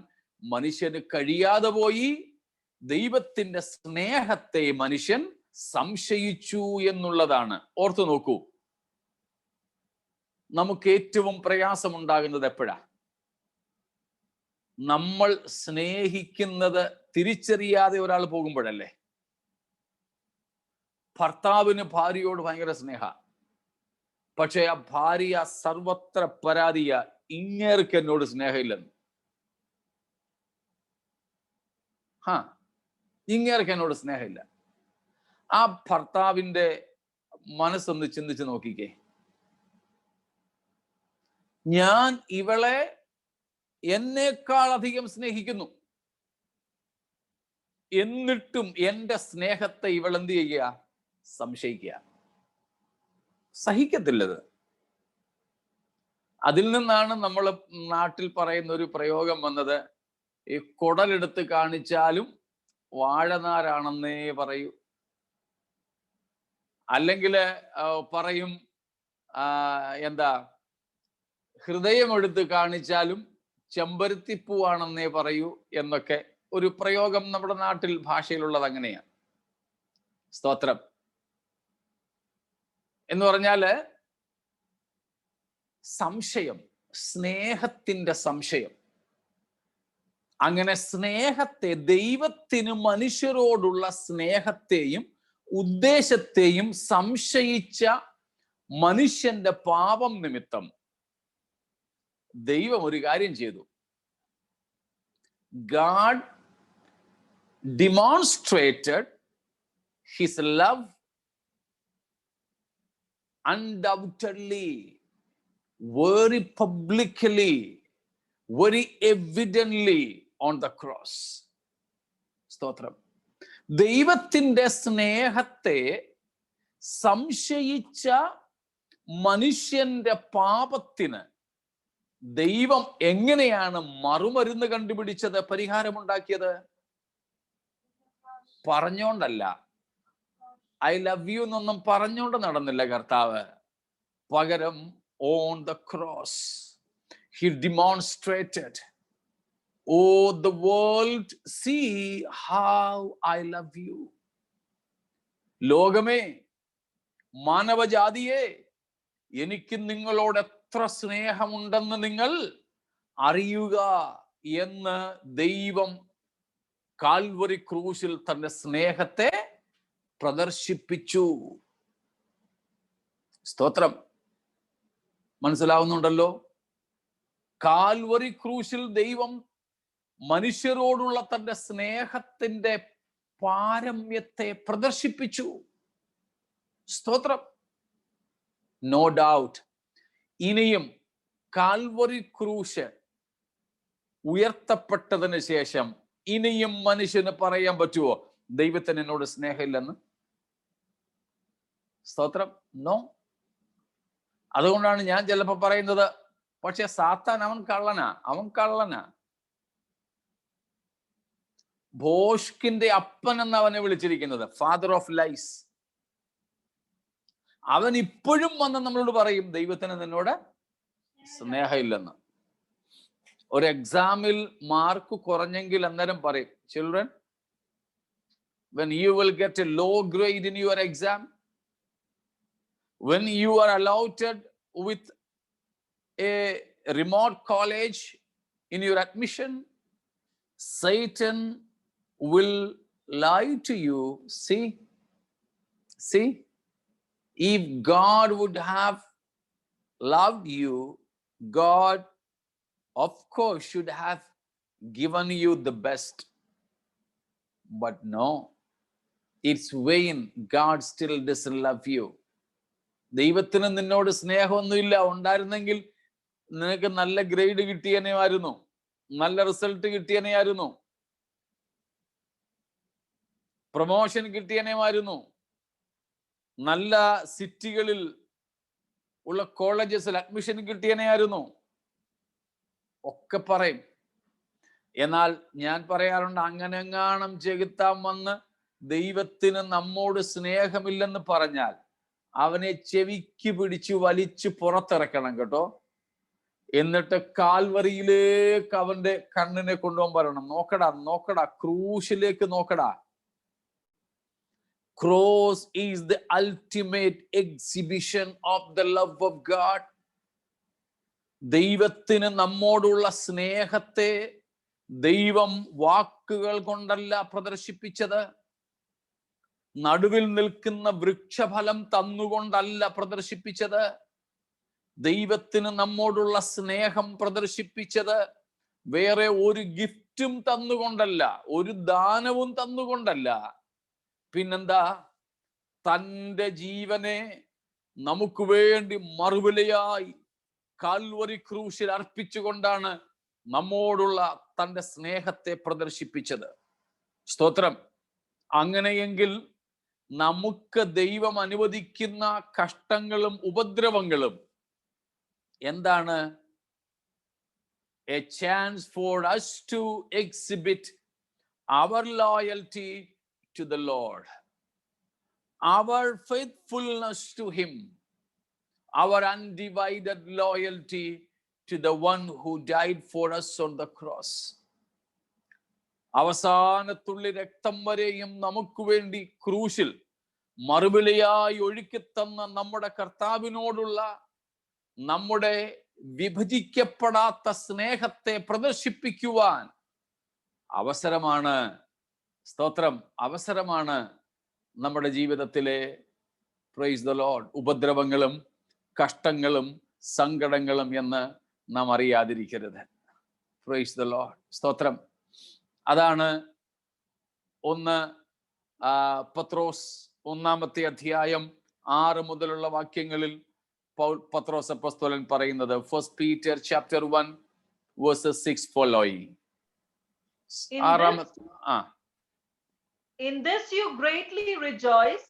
മനുഷ്യന് കഴിയാതെ പോയി. ദൈവത്തിന്റെ സ്നേഹത്തെ മനുഷ്യൻ സംശയിച്ചു എന്നുള്ളതാണ്. ഓർത്തു നോക്കൂ, നമുക്ക് ഏറ്റവും പ്രയാസമുണ്ടാകുന്നത് എപ്പോഴാ? നമ്മൾ സ്നേഹിക്കുന്നത് തിരിച്ചറിയാതെ ഒരാൾ പോകുമ്പോഴല്ലേ. ഭർത്താവിന് ഭാര്യയോട് ഭയങ്കര സ്നേഹ, പക്ഷെ ആ ഭാര്യ സർവത്ര പരാതിയ, ഇങ്ങേർക്ക് എന്നോട് സ്നേഹമില്ലെന്ന്. ഇങ്ങേർക്ക് എന്നോട് സ്നേഹമില്ല. ആ ഭർത്താവിന്റെ മനസ്സൊന്ന് ചിന്തിച്ച് നോക്കിക്കേ. ഞാൻ ഇവളെ എന്നേക്കാൾ അധികം സ്നേഹിക്കുന്നു, എന്നിട്ടും എന്റെ സ്നേഹത്തെ ഇവൾ എന്ത് ചെയ്യുക? സംശയിക്കുക. സഹിക്കത്തില്ലത്. അതിൽ നിന്നാണ് നമ്മൾ നാട്ടിൽ പറയുന്ന ഒരു പ്രയോഗം വന്നത്, ഈ കുടലെടുത്ത് കാണിച്ചാലും വാഴനാരാണെന്നേ പറയൂ. അല്ലെങ്കിൽ പറയും എന്താ, ഹൃദയം എടുത്ത് കാണിച്ചാലും ചെമ്പരത്തിപ്പൂവാണെന്നേ പറയൂ എന്നൊക്കെ ഒരു പ്രയോഗം നമ്മുടെ നാട്ടിൽ ഭാഷയിലുള്ളത് അങ്ങനെയാണ്. സ്തോത്രം. എന്ന് പറഞ്ഞാല് സംശയം, സ്നേഹത്തിന്റെ സംശയം. അങ്ങനെ സ്നേഹത്തെ, ദൈവത്തിന് മനുഷ്യരോടുള്ള സ്നേഹത്തെയും ഉദ്ദേശത്തെയും സംശയിച്ച മനുഷ്യന്റെ പാപം നിമിത്തം ദൈവം ഒരു കാര്യം ചെയ്തു. God demonstrated his love undoubtedly, very publicly, very evidently on the cross. സ്തോത്രം. ദൈവത്തിന്റെ സ്നേഹത്തെ സംശയിച്ച മനുഷ്യന്റെ പാപത്തിന് ദൈവം എങ്ങനെയാണ് മറുമരുന്ന് കണ്ടുപിടിച്ചത്, പരിഹാരമുണ്ടാക്കിയത്? പറഞ്ഞോണ്ടല്ല. ഐ ലവ് യു എന്നൊന്നും പറഞ്ഞോണ്ട് നടന്നില്ല കർത്താവ്. പകരം on the cross he demonstrated, oh the world see how I love you. ലോകമേ, മാനവജാതിയെ, എനിക്ക് നിങ്ങളോട് എത്ര സ്നേഹമുണ്ടെന്ന് നിങ്ങൾ അറിയുക എന്ന് ദൈവം കാൽവരി ക്രൂശിൽ തന്റെ സ്നേഹത്തെ പ്രദർശിപ്പിച്ചു. സ്തോത്രം. മനസ്സിലാവുന്നുണ്ടല്ലോ? കാൽവരി ക്രൂശിൽ ദൈവം മനുഷ്യരോടുള്ള തന്റെ സ്നേഹത്തിന്റെ പാരമ്യത്തെ പ്രദർശിപ്പിച്ചു. സ്തോത്രം. നോ ഡൗട്ട് ഇനിയും കാൽവറി ക്രൂശ് ഉയർത്തപ്പെട്ടതിന് ശേഷം ഇനിയും മനുഷ്യന് പറയാൻ പറ്റുമോ ദൈവത്തിന് എന്നോട് സ്നേഹമില്ലെന്ന്? സ്തോത്രം, നോ. അതുകൊണ്ടാണ് ഞാൻ ചിലപ്പോ പറയുന്നത്, പക്ഷെ സാത്താൻ അവൻ കള്ളനാ. ഭോഷ്കിന്റെ അപ്പൻ എന്ന് അവനെ വിളിച്ചിരിക്കുന്നത്, ഫാദർ ഓഫ് ലൈസ്. അവൻ ഇപ്പോഴും വന്ന് നമ്മളോട് പറയും ദൈവത്തിന് നിന്നോട് സ്നേഹമില്ലെന്ന്. ഒരു എക്സാമിൽ മാർക്ക് കുറഞ്ഞെങ്കിൽ അന്നേരം പറയും, children, when you will get a low grade in your exam, when you are allotted with a remote college in your admission, Satan will lie to you. See, if God would have loved you, God of course should have given you the best. But no, it's vain. God still doesn't love you. ദൈവത്തിന് നിന്നോട് സ്നേഹമൊന്നുമില്ല. ഉണ്ടായിരുന്നെങ്കിൽ നിനക്ക് നല്ല grade കിട്ടിയനെയായിരുന്നു, നല്ല result കിട്ടിയനെയായിരുന്നു, promotion കിട്ടിയനെയായിരുന്നു, നല്ല സിറ്റികളിൽ ഉള്ള കോളേജസിൽ admission കിട്ടിയനെയായിരുന്നു ഒക്കെ പറയും. എന്നാൽ ഞാൻ പറയാറുണ്ട്, അങ്ങനെങ്ങാണം ചെകുത്താൻ വന്ന് ദൈവത്തിന് നമ്മോട് സ്നേഹമില്ലെന്ന് പറഞ്ഞാൽ അവനെ ചെവിക്ക് പിടിച്ചു വലിച്ചു പുറത്തിറക്കണം കേട്ടോ. എന്നിട്ട് കാൽവറിയിലേക്ക് അവന്റെ കണ്ണിനെ കൊണ്ടുപോകാൻ പറയണം, നോക്കടാ ക്രൂശിലേക്ക് നോക്കടാ. Cross is the ultimate exhibition of the love of God. ദൈവത്തിന് നമ്മോടുള്ള സ്നേഹത്തെ ദൈവം വാക്കുകൾ കൊണ്ടല്ല പ്രദർശിപ്പിച്ചത്, നടുവിൽ നിൽക്കുന്ന വൃക്ഷഫലം തന്നുകൊണ്ടല്ല പ്രദർശിപ്പിച്ചത്. ദൈവത്തിന് നമ്മോടുള്ള സ്നേഹം പ്രദർശിപ്പിച്ചത് വേറെ ഒരു ഗിഫ്റ്റും തന്നുകൊണ്ടല്ല, ഒരു ദാനവും തന്നുകൊണ്ടല്ല. പിന്നെന്താ? തൻ്റെ ജീവനെ നമുക്ക് വേണ്ടി മറുവിലയായി കാൽവറി ക്രൂശിൽ അർപ്പിച്ചുകൊണ്ടാണ് നമ്മോടുള്ള തൻ്റെ സ്നേഹത്തെ പ്രദർശിപ്പിച്ചത്. സ്തോത്രം. അങ്ങനെയെങ്കിൽ നമുക്ക് ദൈവം അനുവദിക്കുന്ന കഷ്ടങ്ങളും ഉപദ്രവങ്ങളും എന്താണ്? A chance for us to exhibit our loyalty to the Lord, our faithfulness to Him, our undivided loyalty to the one who died for us on the cross. അവസാനത്തുള്ളി രക്തം വരെയും നമുക്ക് വേണ്ടി ക്രൂശിൽ മറുവിലയായി ഒഴുക്കിത്തന്ന നമ്മുടെ കർത്താവിനോടുള്ള നമ്മുടെ വിഭജിക്കപ്പെടാത്ത സ്നേഹത്തെ പ്രദർശിപ്പിക്കുവാൻ അവസരമാണ്, സ്തോത്രം, അവസരമാണ് നമ്മുടെ ജീവിതത്തിലെ പ്രൈസ് ദ ലോർഡ് ഉപദ്രവങ്ങളും കഷ്ടങ്ങളും സങ്കടങ്ങളും എന്ന് നാം അറിയാതിരിക്കരുത്. പ്രൈസ് ദ ലോർഡ്, സ്തോത്രം. അതാണ് 1 പത്രോസ് 1-ാമത്തെ അധ്യായം 6 മുതലുള്ള വാക്യങ്ങളിൽ പത്രോസ് അപ്പോസ്തലൻ പറയുന്നത്. 1 Peter chapter 1 verses 6 following. In this you greatly rejoice,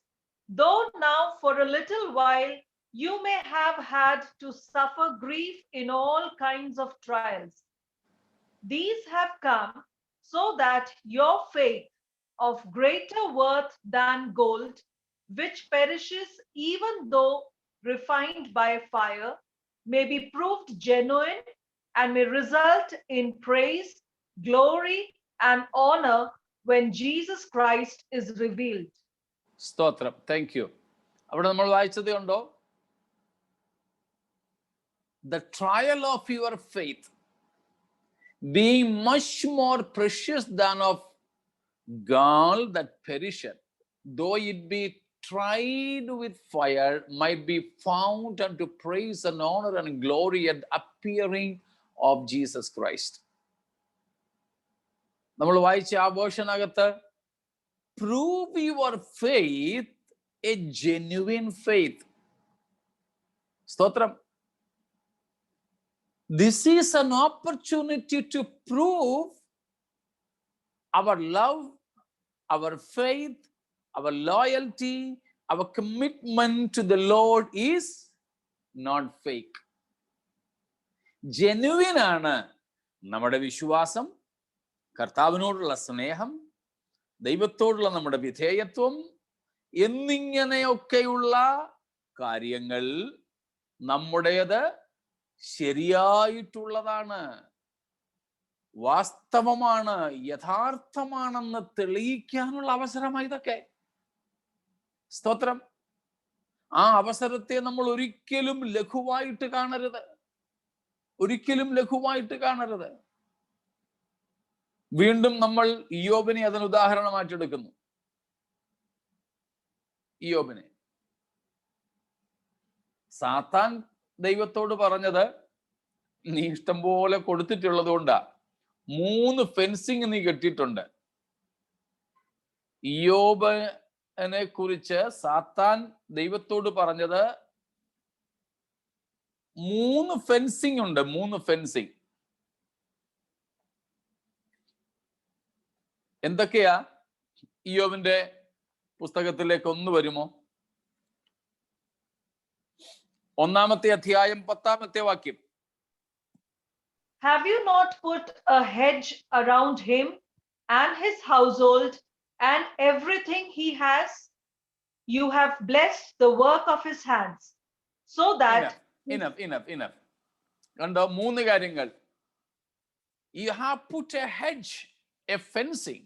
though now for a little while you may have had to suffer grief in all kinds of trials. These have come so that your faith, of greater worth than gold, which perishes even though refined by fire, may be proved genuine and may result in praise, glory, and honor when Jesus Christ is revealed. സ്തോത്രം. Thank you. അവിടെ നമ്മൾ വായിച്ചത് ഉണ്ടോ? The trial of your faith, being much more precious than of gold that perisheth, though it be tried with fire, might be found unto praise and honor and glory at appearing of Jesus Christ. നമ്മൾ വായിച്ച ആ വേർഷനകത്ത് prove your faith a genuine faith. സ്തോത്രം. This is an opportunity to prove our love, our faith, our loyalty, our commitment to the Lord is not fake. Genuine ആണ് നമ്മുടെ വിശ്വാസം, കർത്താവിനോടുള്ള സ്നേഹം, ദൈവത്തോടുള്ള നമ്മുടെ വിധേയത്വം എന്നിങ്ങനെയൊക്കെയുള്ള കാര്യങ്ങൾ നമ്മുടേത് ശരിയായിട്ടുള്ളതാണ്, വാസ്തവമാണ്, യഥാർത്ഥമാണെന്ന് തെളിയിക്കാനുള്ള അവസരമായി ഇതൊക്കെ. സ്തോത്രം. ആ അവസരത്തെ നമ്മൾ ഒരിക്കലും ലഘുവായിട്ട് കാണരുത്, ഒരിക്കലും ലഘുവായിട്ട് കാണരുത്. വീണ്ടും നമ്മൾ ഇയ്യോബിനെ അതിന് ഉദാഹരണമായിട്ടെടുക്കുന്നു. ഇയ്യോബിനെ സാത്താൻ ദൈവത്തോട് പറഞ്ഞത്, നീ ഇഷ്ടം പോലെ കൊടുത്തിട്ടുള്ളത് കൊണ്ടാ 3 ഫെൻസിങ് നീ കെട്ടിയിട്ടുണ്ട്. ഇയ്യോബിനെ കുറിച്ച് സാത്താൻ ദൈവത്തോട് പറഞ്ഞത് 3 ഫെൻസിങ് ഉണ്ട്. 3 ഫെൻസിങ് എന്തൊക്കെയാ? ഇയ്യോബിന്റെ പുസ്തകത്തിലേക്ക് ഒന്ന് വരുമോ? 1-ാമത്തെ അധ്യായം 10-ാമത്തെ വാക്യം. Have you not put a hedge around him and his household and everything he has? You have blessed the work of his hands, so that enough. കണ്ടോ? 3 കാര്യങ്ങൾ. You have put a hedge, a fencing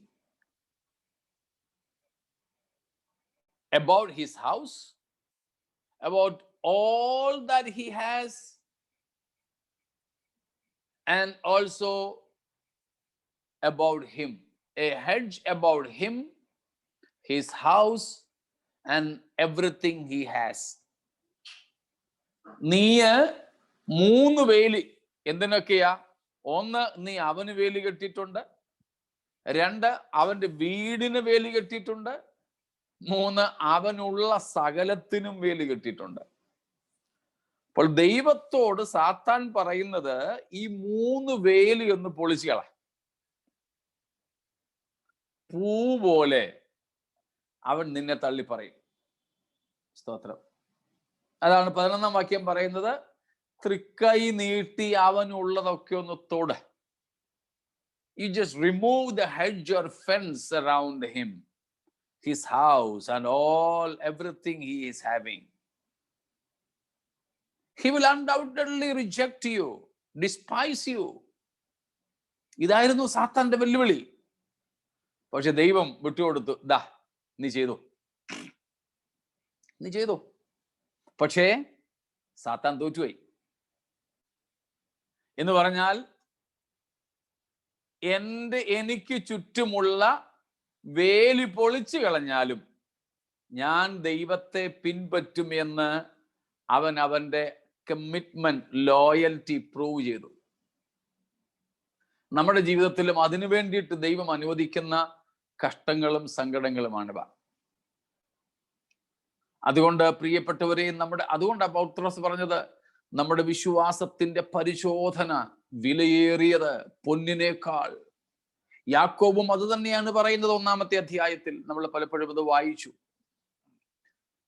about his house, about all that he has, and also about him. A hedge about him, his house, and everything he has. നീ 3 വേലി എന്തിനൊക്കെയാ? 1, നീ അവന് വേലി കെട്ടിയിട്ടുണ്ട്. 2, അവന്റെ വീടിന് വേലി കെട്ടിയിട്ടുണ്ട്. 3, അവനുള്ള സകലത്തിനും വേലി കെട്ടിയിട്ടുണ്ട്. അപ്പോൾ ദൈവത്തോട് സാത്താൻ പറയുന്നത്, ഈ 3 വേലി ഒന്ന് പൊളിച്ചുകള. പൂ പോലെ അവൻ നിന്നെ തള്ളി പറയും. സ്തോത്രം. അതാണ് 11-ാം വാക്യം പറയുന്നത്, തൃക്കൈ നീട്ടി അവനുള്ളതൊക്കെ ഒന്ന് തൊട്. You just remove the hedge or fence around him, his house, and everything he is having. He will undoubtedly reject you, despise you. ഇതായിരുന്നു സാത്താന്റെ വെല്ലുവിളി. പക്ഷെ ദൈവം വിട്ടുകൊടുത്തു. ദാ, നീ ചെയ്തു. പക്ഷേ സാത്താൻ തോറ്റുപോയി. എന്ന് പറഞ്ഞാൽ, എനിക്ക് ചുറ്റുമുള്ള വേലി പൊളിച്ചു കളഞ്ഞാലും ഞാൻ ദൈവത്തെ പിൻപറ്റുമെന്ന് അവന്റെ കമ്മിറ്റ്മെന്റ്, ലോയൽറ്റി പ്രൂവ് ചെയ്തു. നമ്മുടെ ജീവിതത്തിലും അതിനു വേണ്ടിയിട്ട് ദൈവം അനുവദിക്കുന്ന കഷ്ടങ്ങളും സങ്കടങ്ങളുമാണിവ. അതുകൊണ്ട് പ്രിയപ്പെട്ടവരെ, അതുകൊണ്ടാണ് പൗത്രോസ് പറഞ്ഞത്, നമ്മുടെ വിശ്വാസത്തിന്റെ പരിശോധന വിലയേറിയത് പൊന്നിനേക്കാൾ. യാക്കോബും അത് തന്നെയാണ് പറയുന്നത് 1-ാമത്തെ അധ്യായത്തിൽ. നമ്മൾ പലപ്പോഴും അത് വായിച്ചു.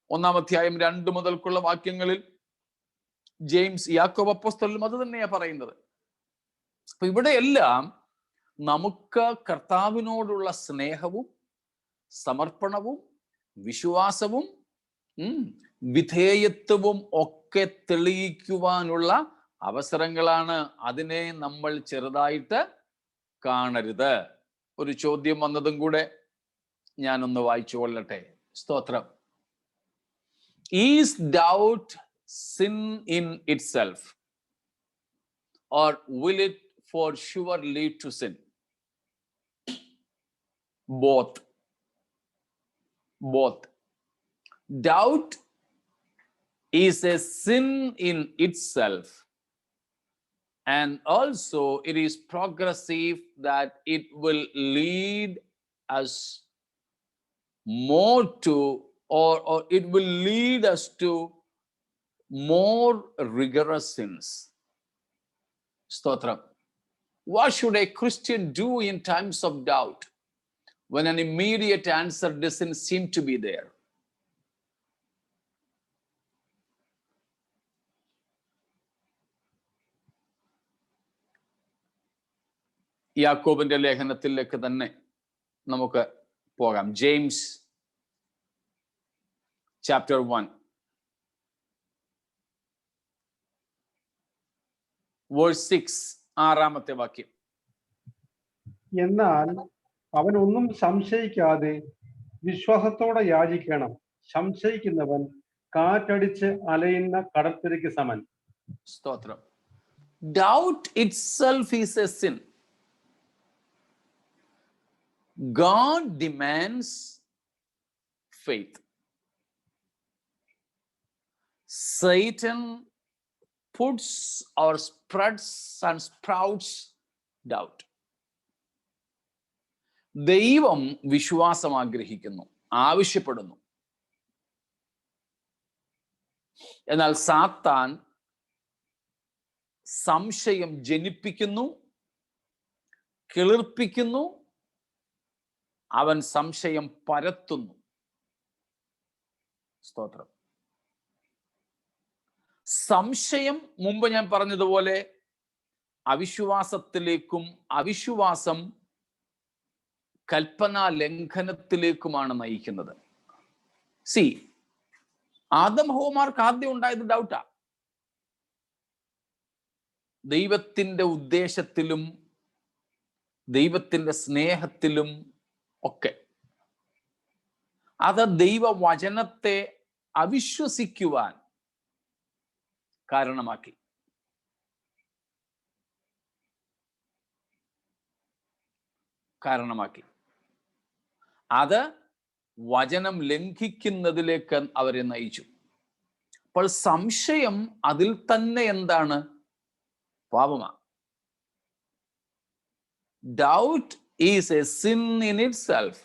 1-ാം അധ്യായം 2 മുതൽക്കുള്ള വാക്യങ്ങളിൽ യാക്കോബ് അപ്പോസ്തലനും അത് തന്നെയാ പറയുന്നത്. അപ്പൊ ഇവിടെയെല്ലാം നമുക്ക് കർത്താവിനോടുള്ള സ്നേഹവും സമർപ്പണവും വിശ്വാസവും വിധേയത്വവും ഒക്കെ തെളിയിക്കുവാനുള്ള അവസരങ്ങളാണ്. അതിനെ നമ്മൾ ചെറുതായിട്ട് കാണരുത്. ഒരു ചോദ്യം വന്നതും കൂടെ ഞാനൊന്ന് വായിച്ചു കൊള്ളട്ടെ. സ്തോത്രം. Is doubt sin in itself, or will it for sure lead to sin? Both. Doubt is a sin in itself, and also it is progressive, that it will lead us more to, or it will lead us to more rigorous sins. Stotram. What should a Christian do in times of doubt when an immediate answer doesn't seem to be there? യാക്കോബിന്റെ ലേഖനത്തിലേക്ക് തന്നെ നമുക്ക് പോകാം. James chapter 1 verse 6, 6-ാമത്തെ വാക്യം. എന്നാൽ അവൻ ഒന്നും സംശയിക്കാതെ വിശ്വാസത്തോടെ യാചിക്കണം. സംശയിക്കുന്നവൻ കാറ്റടിച്ച് അലയുന്ന കടൽത്തിരയ്ക്ക് സമൻ. സ്തോത്രം. Doubt itself is a sin. God demands faith. Satan puts or spreads and sprouts doubt. ദൈവം വിശ്വാസം ആഗ്രഹിക്കുന്നു, ആവശ്യപ്പെടുന്നു. എന്നാൽ സാത്താൻ സംശയം ജനിപ്പിക്കുന്നു, കിളിർപ്പിക്കുന്നു, അവൻ സംശയം പരത്തുന്നു. സ്തോത്രം. സംശയം മുമ്പ് ഞാൻ പറഞ്ഞതുപോലെ അവിശ്വാസത്തിലേക്കും അവിശ്വാസം കൽപ്പനാ ലംഘനത്തിലേക്കുമാണ് നയിക്കുന്നത്. ആദം ഹൗവമാർക്ക് ആദ്യം ഉണ്ടായത് ഡൗട്ടാ. ദൈവത്തിന്റെ ഉദ്ദേശത്തിലും ദൈവത്തിന്റെ സ്നേഹത്തിലും ഒക്കെ. അത് ദൈവവചനത്തെ അവിശ്വസിക്കുവാൻ കാരണമാക്കി. അത് വചനം ലംഘിക്കുന്നതിലേക്ക് അവരെ നയിച്ചു. അപ്പോൾ സംശയം അതിൽ തന്നെ എന്താണ്? പാപമാണ്. Doubt is a sin in itself.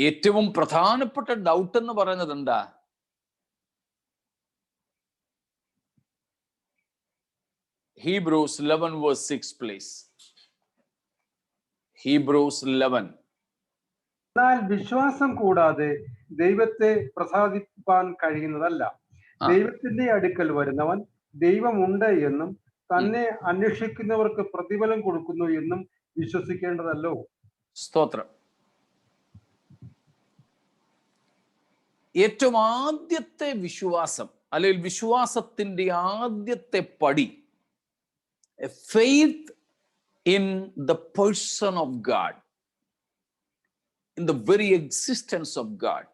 ഏറ്റവും പ്രധാനപ്പെട്ട ഡൗട്ട് എന്ന് പറയുന്നത് എന്താ? Hebrews 11 verse 6 please. Hebrews 11. എന്നാൽ വിശ്വാസം കൂടാതെ ദൈവത്തെ പ്രസാദിപ്പാൻ കഴിയുന്നതല്ല. ദൈവത്തിന്റെ അടുക്കൽ വരുന്നവൻ ദൈവമുണ്ട് എന്നും തന്നെ അന്വേഷിക്കുന്നവർക്ക് പ്രതിഫലം കൊടുക്കുന്നു എന്നും വിശ്വസിക്കേണ്ടതല്ലോ. സ്തോത്രം. ഏറ്റവും ആദ്യത്തെ വിശ്വാസം അല്ലെങ്കിൽ വിശ്വാസത്തിന്റെ ആദ്യത്തെ പടി, a faith in the person of God, in the very existence of God.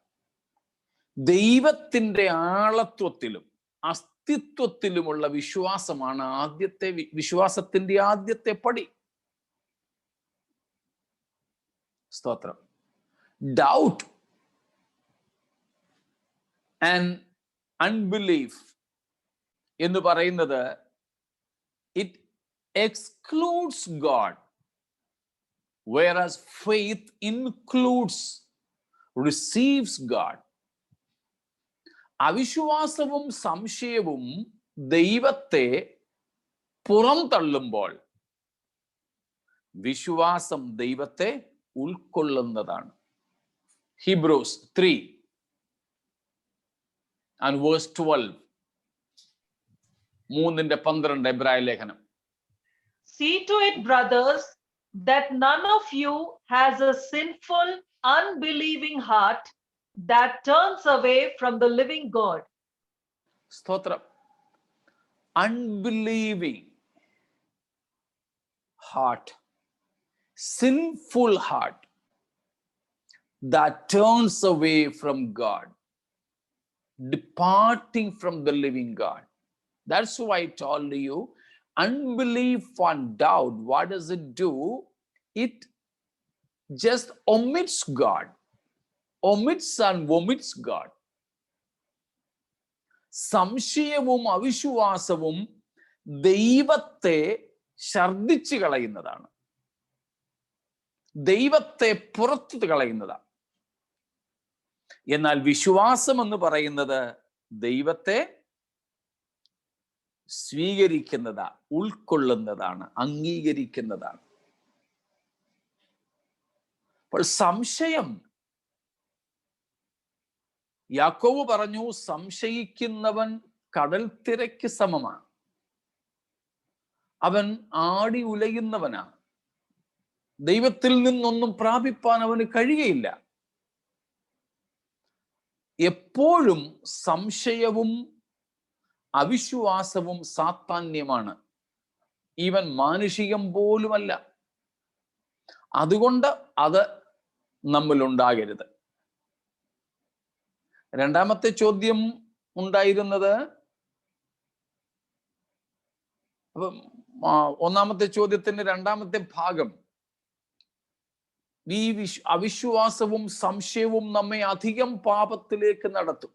ദൈവത്തിന്റെ ആളത്വത്തിലും അസ്തിത്വത്തിലുമുള്ള വിശ്വാസമാണ് ആദ്യത്തെ വിശ്വാസത്തിന്റെ ആദ്യത്തെ പടി. സ്തോത്രം. ഡൗട്ട് ആൻഡ് അൺബിലീഫ് എന്ന് പറയുന്നത് it excludes God, whereas faith includes, receives God. അവിശ്വാസവും സംശയവും ദൈവത്തെ പുറംതള്ളുമ്പോൾ വിശ്വാസം ദൈവത്തെ ഉൾക്കൊള്ളുന്നതാണ്. Hebrews 3 and verse 12. 3:12 എബ്രായ ലേഖനം. See to it, brothers, that none of you has a sinful, unbelieving heart that turns away from the living God. സ്തോത്രം. Unbelieving heart, sinful heart that turns away from God, departing from the living God. That's why I told you, unbelief and doubt, what does it do? It just omits God, omits and vomits God. സംശയവും അവിശ്വാസവും ദൈവത്തെ ഛർദ്ദിച്ചു കളയുന്നതാണ്, ദൈവത്തെ പുറത്തു കളയുന്നതാണ്. എന്നാൽ വിശ്വാസം എന്ന് പറയുന്നത് ദൈവത്തെ സ്വീകരിക്കുന്നതാണ്, ഉൾക്കൊള്ളുന്നതാണ്, അംഗീകരിക്കുന്നതാണ്. അപ്പോൾ സംശയം, യാക്കോബ് പറഞ്ഞു, സംശയിക്കുന്നവൻ കടൽ തിരക്ക് സമമാണ്, അവൻ ആടി ഉലയുന്നവനാണ്, ദൈവത്തിൽ നിന്നൊന്നും പ്രാപിപ്പാൻ അവന് കഴിയയില്ല. എപ്പോഴും സംശയവും അവിശ്വാസവും സാത്താന്യമാണ്, ഈവൻ മാനുഷികം പോലുമല്ല. അതുകൊണ്ട് അത് നമ്മിൽ ഉണ്ടാകരുത്. രണ്ടാമത്തെ ചോദ്യം ഉണ്ടായിരുന്നത്, അപ്പം ഒന്നാമത്തെ ചോദ്യത്തിന്റെ രണ്ടാമത്തെ ഭാഗം, ഈ അവിശ്വാസവും സംശയവും നമ്മെ അധികം പാപത്തിലേക്ക് നടത്തും.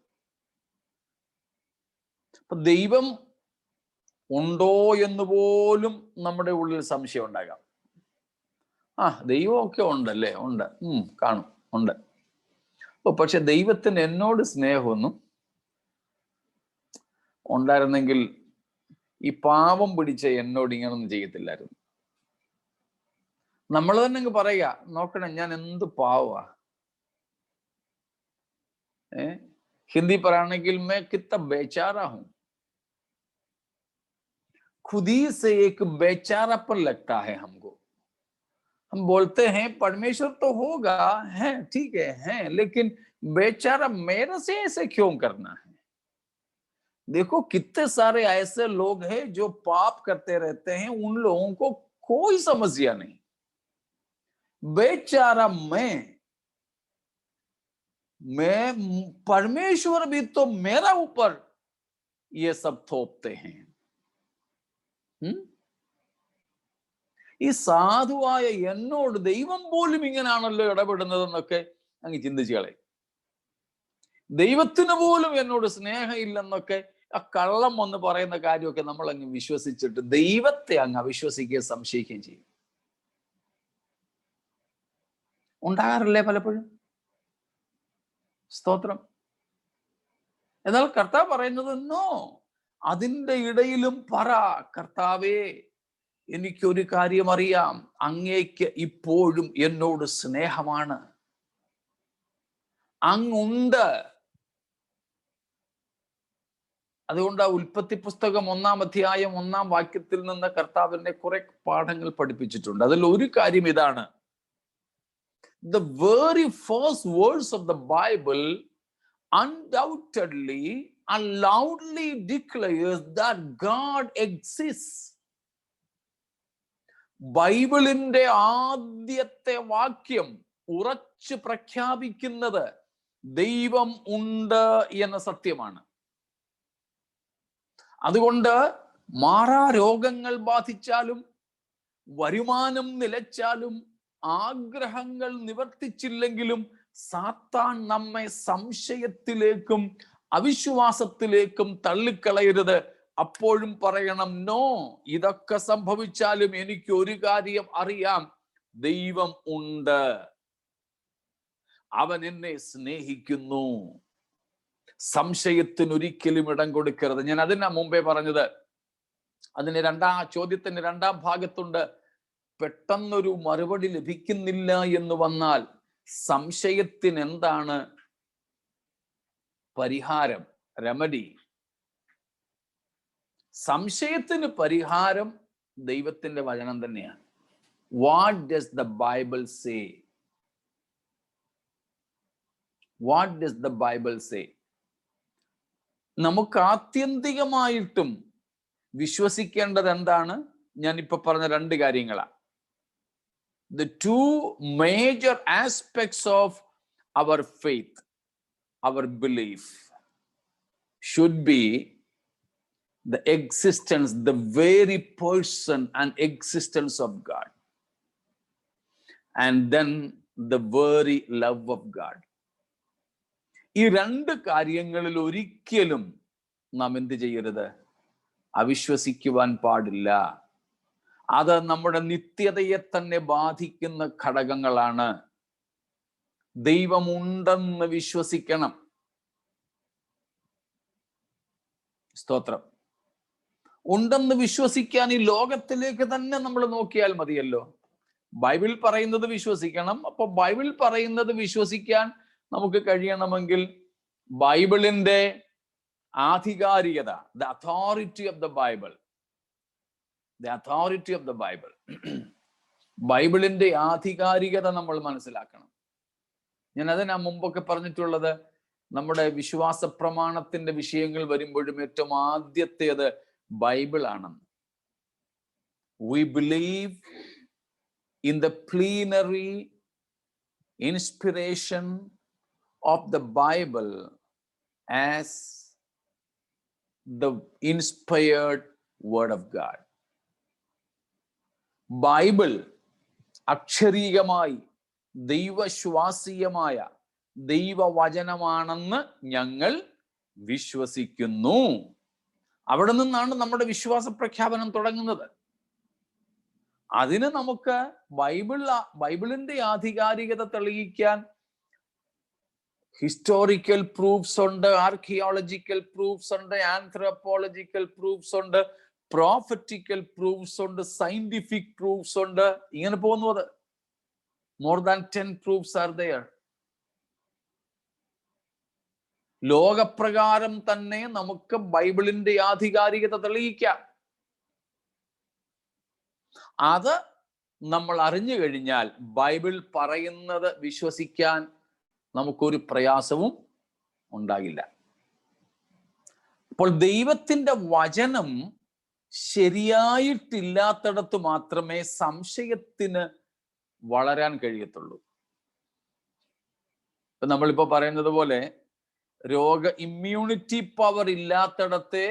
അപ്പൊ ദൈവം ഉണ്ടോ എന്ന് പോലും നമ്മുടെ ഉള്ളിൽ സംശയം ഉണ്ടാകാം. ദൈവമൊക്കെ ഉണ്ടല്ലേ, ഉണ്ട്, കാണും, ഉണ്ട്. പക്ഷെ ദൈവത്തിന് എന്നോട് സ്നേഹമൊന്നും ഉണ്ടായിരുന്നെങ്കിൽ ഈ പാവം പിടിച്ച എന്നോട് ഇങ്ങനൊന്നും ചെയ്യത്തില്ലായിരുന്നു. നമ്മൾ തന്നെ അങ്ങ് പറയുക, നോക്കണം ഞാൻ എന്ത് പാവാ. हिंदी पढ़ाने के लिए मैं कितना बेचारा हूं, खुद ही से एक बेचारापन लगता है हमको। हम बोलते हैं परमेश्वर तो होगा, है ठीक है, लेकिन बेचारा मेरे से ऐसे क्यों करना है। देखो कितने सारे ऐसे लोग हैं जो पाप करते रहते हैं, उन लोगों को कोई समस्या नहीं। बेचारा मैं परमेश्वर भी तो मेरा ऊपर ये सब थोपते हैं। ഈ സാധുവായ എന്നോട് ദൈവം പോലും ഇങ്ങനാണല്ലോ ഇടപെടുന്നതെന്നൊക്കെ അങ്ങ് ചിന്തിച്ചു കളയും. ദൈവത്തിന് പോലും എന്നോട് സ്നേഹമില്ലെന്നൊക്കെ ആ കള്ളം വന്ന് പറയുന്ന കാര്യമൊക്കെ നമ്മൾ അങ്ങ് വിശ്വസിച്ചിട്ട് ദൈവത്തെ അങ്ങ് അവിശ്വസിക്കുകയും സംശയിക്കുകയും ചെയ്യും. ഉണ്ടാകാറില്ലേ പലപ്പോഴും? സ്തോത്രം. എന്നാൽ കർത്താവ് പറയുന്നത് നോ, അതിൻ്റെ ഇടയിലും പറ, കർത്താവേ എനിക്കൊരു കാര്യം അറിയാം, അങ്ങേക്ക് ഇപ്പോഴും എന്നോട് സ്നേഹമാണ്, അങ്ങുണ്ട്. അതുകൊണ്ട് ആ ഉൽപ്പത്തി പുസ്തകം 1-ാം അധ്യായം 1-ാം വാക്യത്തിൽ നിന്ന് കർത്താവിനെ കുറെ പാഠങ്ങൾ പഠിപ്പിച്ചിട്ടുണ്ട്. അതിൽ ഒരു കാര്യം ഇതാണ്, the very first words of the Bible undoubtedly and loudly declares that God exists. ബൈബിളിന്റെ ആദ്യത്തെ വാക്യം ഉറച്ചു പ്രഖ്യാപിക്കുന്നത് ദൈവം ഉണ്ട് എന്ന സത്യമാണ്. അതുകൊണ്ട് മാറാ രോഗങ്ങൾ ബാധിച്ചാലും, വരുമാനം നിലച്ചാലും, ആഗ്രഹങ്ങൾ നിവർത്തിച്ചില്ലെങ്കിലും സാത്താൻ നമ്മെ സംശയത്തിലേക്കും അവിശ്വാസത്തിലേക്കും തള്ളിക്കളയരുത്. അപ്പോഴും പറയണം, നോ, ഇതൊക്കെ സംഭവിച്ചാലും എനിക്ക് ഒരു കാര്യം അറിയാം, ദൈവം ഉണ്ട്, അവൻ എന്നെ സ്നേഹിക്കുന്നു. സംശയത്തിന് ഒരിക്കലും ഇടം കൊടുക്കരുത്. ഞാൻ അതിനാ മുമ്പേ പറഞ്ഞത്, അതിന് ചോദ്യത്തിന്റെ 2-ാം ഭാഗത്തുണ്ട്, പെട്ടെന്നൊരു മറുപടി ലഭിക്കുന്നില്ല എന്ന് വന്നാൽ സംശയത്തിന് എന്താണ് പരിഹാരം, റെമഡി? സംശയത്തിന് പരിഹാരം ദൈവത്തിന്റെ വചനം തന്നെയാണ്. What does the Bible say? What does the Bible say? നമുക്ക് ആത്യന്തികമായിട്ടും വിശ്വസിക്കേണ്ടത് എന്താണ്? ഞാനിപ്പോ പറഞ്ഞ 2 കാര്യങ്ങളാണ്. The 2 major aspects of our faith, our belief, should be the existence, the very person and existence of God, and then the very love of God. ഈ 2 കാര്യങ്ങളിൽ ഒരിക്കലും നാം എന്ത് ചെയ്യരുത്? അവിശ്വസിക്കുവാൻ പാടില്ല. അത് നമ്മുടെ നിത്യതയെ തന്നെ ബാധിക്കുന്ന ഘടകങ്ങളാണ്. ദൈവമുണ്ടെന്ന് വിശ്വസിക്കണം. സ്തോത്രം. ഉണ്ടെന്ന് വിശ്വസിക്കാൻ ഈ ലോകത്തിലേക്ക് തന്നെ നമ്മൾ നോക്കിയാൽ മതിയല്ലോ. ബൈബിൾ പറയുന്നത് വിശ്വസിക്കണം. അപ്പൊ ബൈബിൾ പറയുന്നത് വിശ്വസിക്കാൻ നമുക്ക് കഴിയണമെങ്കിൽ ബൈബിളിന്റെ ആധികാരികത, the authority of the Bible, the authority of the Bible, ബൈബിളിന്റെ ആധികാരികത നമ്മൾ മനസ്സിലാക്കണം. ഞാൻ അതിനാ മുമ്പൊക്കെ പറഞ്ഞിട്ടുള്ളത്, നമ്മുടെ വിശ്വാസ പ്രമാണത്തിന്റെ വിഷയങ്ങൾ വരുമ്പോഴും ഏറ്റവും ആദ്യത്തേത് ബൈബിൾ ആണെന്ന്. We believe in the plenary inspiration of the Bible as the inspired word of God. Bible അക്ഷരീകമായി ദൈവശ്വാസീയമായ ദൈവവചനമാണെന്ന് ഞങ്ങൾ വിശ്വസിക്കുന്നു. അവിടെ നിന്നാണ് നമ്മുടെ വിശ്വാസ പ്രഖ്യാപനം തുടങ്ങുന്നത്. അതിന് നമുക്ക് ബൈബിളിന്റെ ആധികാരികത തെളിയിക്കാൻ ഹിസ്റ്റോറിക്കൽ പ്രൂഫ്സ് ഉണ്ട്, ആർക്കിയോളജിക്കൽ പ്രൂഫ്സ് ഉണ്ട്, ആന്ത്രോപോളജിക്കൽ പ്രൂഫ്സ് ഉണ്ട്, പ്രോഫറ്റിക്കൽ പ്രൂഫ്സ് ഉണ്ട്, സയന്റിഫിക് പ്രൂഫ്സ് ഉണ്ട്. ഇങ്ങനെ പോകുന്നു. അത് more than 10 proofs are there. ലോകപ്രകാരം തന്നെ നമുക്ക് ബൈബിളിന്റെ ആധികാരികത തെളിയിക്കാം. അത് നമ്മൾ അറിഞ്ഞു കഴിഞ്ഞാൽ ബൈബിൾ പറയുന്നത് വിശ്വസിക്കാൻ നമുക്കൊരു പ്രയാസവും ഉണ്ടാകില്ല. അപ്പോൾ ദൈവത്തിന്റെ വചനം ശരിയായിട്ടില്ലാത്തിടത്ത് മാത്രമേ സംശയത്തിന് വളരാൻ കഴിയത്തുള്ളൂ. ഇപ്പൊ നമ്മളിപ്പോ പറയുന്നത് പോലെ ഇമ്മ്യൂണിറ്റി പവർ ഇല്ലാത്തിടത്തെ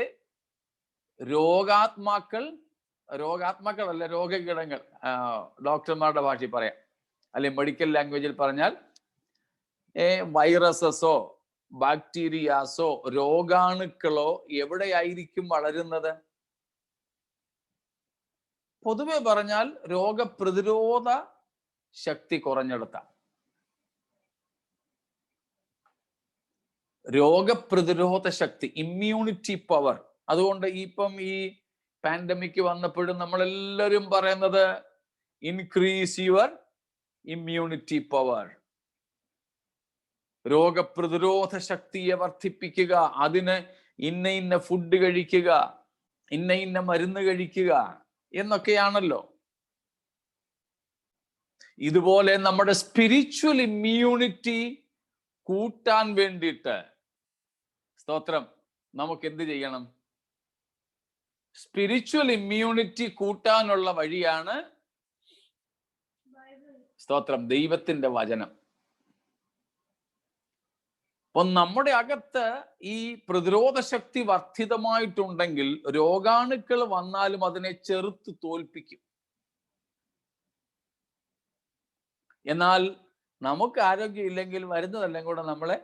രോഗാത്മാക്കളല്ല, രോഗകീടങ്ങൾ, ഡോക്ടർമാരുടെ ഭാഷയിൽ പറയാം, അല്ലെ മെഡിക്കൽ ലാംഗ്വേജിൽ പറഞ്ഞാൽ വൈറസസോ ബാക്ടീരിയാസോ രോഗാണുക്കളോ എവിടെയായിരിക്കും വളരുന്നത്? പൊതുവെ പറഞ്ഞാൽ രോഗപ്രതിരോധ ശക്തി കുറഞ്ഞെടുത്താണ്. രോഗപ്രതിരോധ ശക്തി, ഇമ്മ്യൂണിറ്റി പവർ. അതുകൊണ്ട് ഇപ്പം ഈ പാൻഡമിക് വന്നപ്പോഴും നമ്മളെല്ലാവരും പറയുന്നത് ഇൻക്രീസ് യുവർ ഇമ്മ്യൂണിറ്റി പവർ. രോഗപ്രതിരോധ ശക്തിയെ വർദ്ധിപ്പിക്കുക, അതിന് ഇന്ന ഫുഡ് കഴിക്കുക, ഇന്ന മരുന്ന് കഴിക്കുക എന്നൊക്കെയാണല്ലോ. ഇതുപോലെ നമ്മുടെ സ്പിരിച്വൽ ഇമ്മ്യൂണിറ്റി കൂട്ടാൻ വേണ്ടിയിട്ട്, സ്തോത്രം, നമുക്ക് എന്ത് ചെയ്യണം? സ്പിരിച്വൽ ഇമ്മ്യൂണിറ്റി കൂട്ടാനുള്ള വഴിയാണ്, സ്തോത്രം, ദൈവത്തിന്റെ വചനം. അപ്പൊ നമ്മുടെ അകത്ത് ഈ പ്രതിരോധ ശക്തി വർദ്ധിതമായിട്ടുണ്ടെങ്കിൽ രോഗാണുക്കൾ വന്നാലും അതിനെ ചെറുത്ത് തോൽപ്പിക്കും. എന്നാൽ നമുക്ക് ആരോഗ്യമില്ലെങ്കിൽ വരുന്നതെല്ലാം കൂടെ നമ്മളെ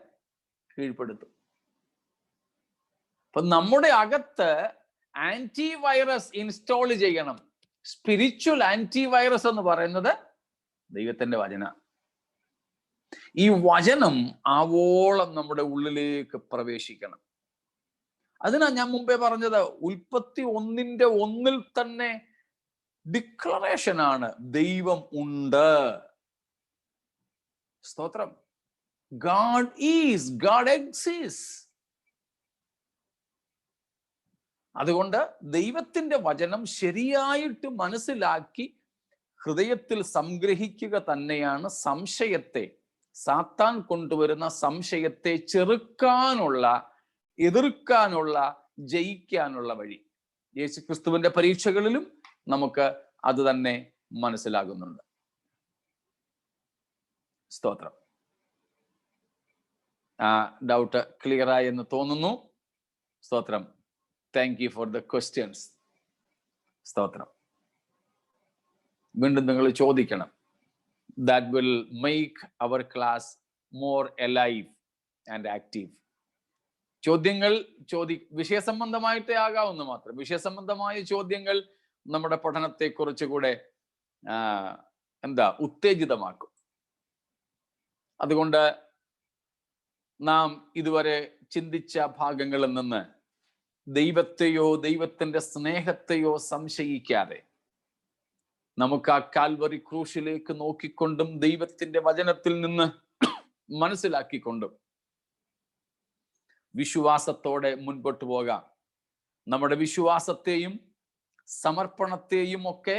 കീഴ്പ്പെടുത്തും. അപ്പൊ നമ്മുടെ അകത്ത് ആന്റിവൈറസ് ഇൻസ്റ്റാൾ ചെയ്യണം. സ്പിരിച്വൽ ആന്റിവൈറസ് എന്ന് പറയുന്നത് ദൈവത്തിന്റെ വചന. ഈ വചനം ആവോളം നമ്മുടെ ഉള്ളിലേക്ക് പ്രവേശിക്കണം. അതിനാ ഞാൻ മുമ്പേ പറഞ്ഞത്, ഉൽപ്പത്തി 1:1 തന്നെ ഡിക്ലറേഷൻ ആണ്, ദൈവം ഉണ്ട്. സ്തോത്രം. God is, God exists. അതുകൊണ്ട് ദൈവത്തിന്റെ വചനം ശരിയായിട്ട് മനസ്സിലാക്കി ഹൃദയത്തിൽ സംഗ്രഹിക്കുക തന്നെയാണ് സംശയത്തെ, സാത്താൻ കൊണ്ടുവരുന്ന സംശയത്തെ ചെറുക്കാനുള്ള, എതിർക്കാനുള്ള, ജയിക്കാനുള്ള വഴി. യേശുക്രിസ്തുവിന്റെ പരീക്ഷകളിലും നമുക്ക് അത് തന്നെ മനസ്സിലാകുന്നുണ്ട്. സ്തോത്രം. ഡൗട്ട് ക്ലിയർ ആയി എന്ന് തോന്നുന്നു. സ്തോത്രം. Thank you for the questions. സ്തോത്രം. വീണ്ടും നിങ്ങൾ ചോദിക്കണം. That will make our class more alive and active. ചോദ്യങ്ങൾ വിഷയസംബന്ധമായിട്ടേ ആകാവുന്ന മാത്രം. വിഷയസംബന്ധമായ ചോദ്യങ്ങൾ നമ്മുടെ പഠനത്തെ കുറച്ചുകൂടെ ഉത്തേജിതമാക്കും. അതുകൊണ്ട് നാം ഇതുവരെ ചിന്തിച്ച ഭാഗങ്ങളിൽ നിന്ന് ദൈവത്തെയോ ദൈവത്തിന്റെ സ്നേഹത്തെയോ സംശയിക്കാതെ നമുക്ക് ആ കാൽവറി ക്രൂശിലേക്ക് നോക്കിക്കൊണ്ടും ദൈവത്തിന്റെ വചനത്തിൽ നിന്ന് മനസ്സിലാക്കിക്കൊണ്ടും വിശ്വാസത്തോടെ മുൻപോട്ട് പോകാം. നമ്മുടെ വിശ്വാസത്തെയും സമർപ്പണത്തെയും ഒക്കെ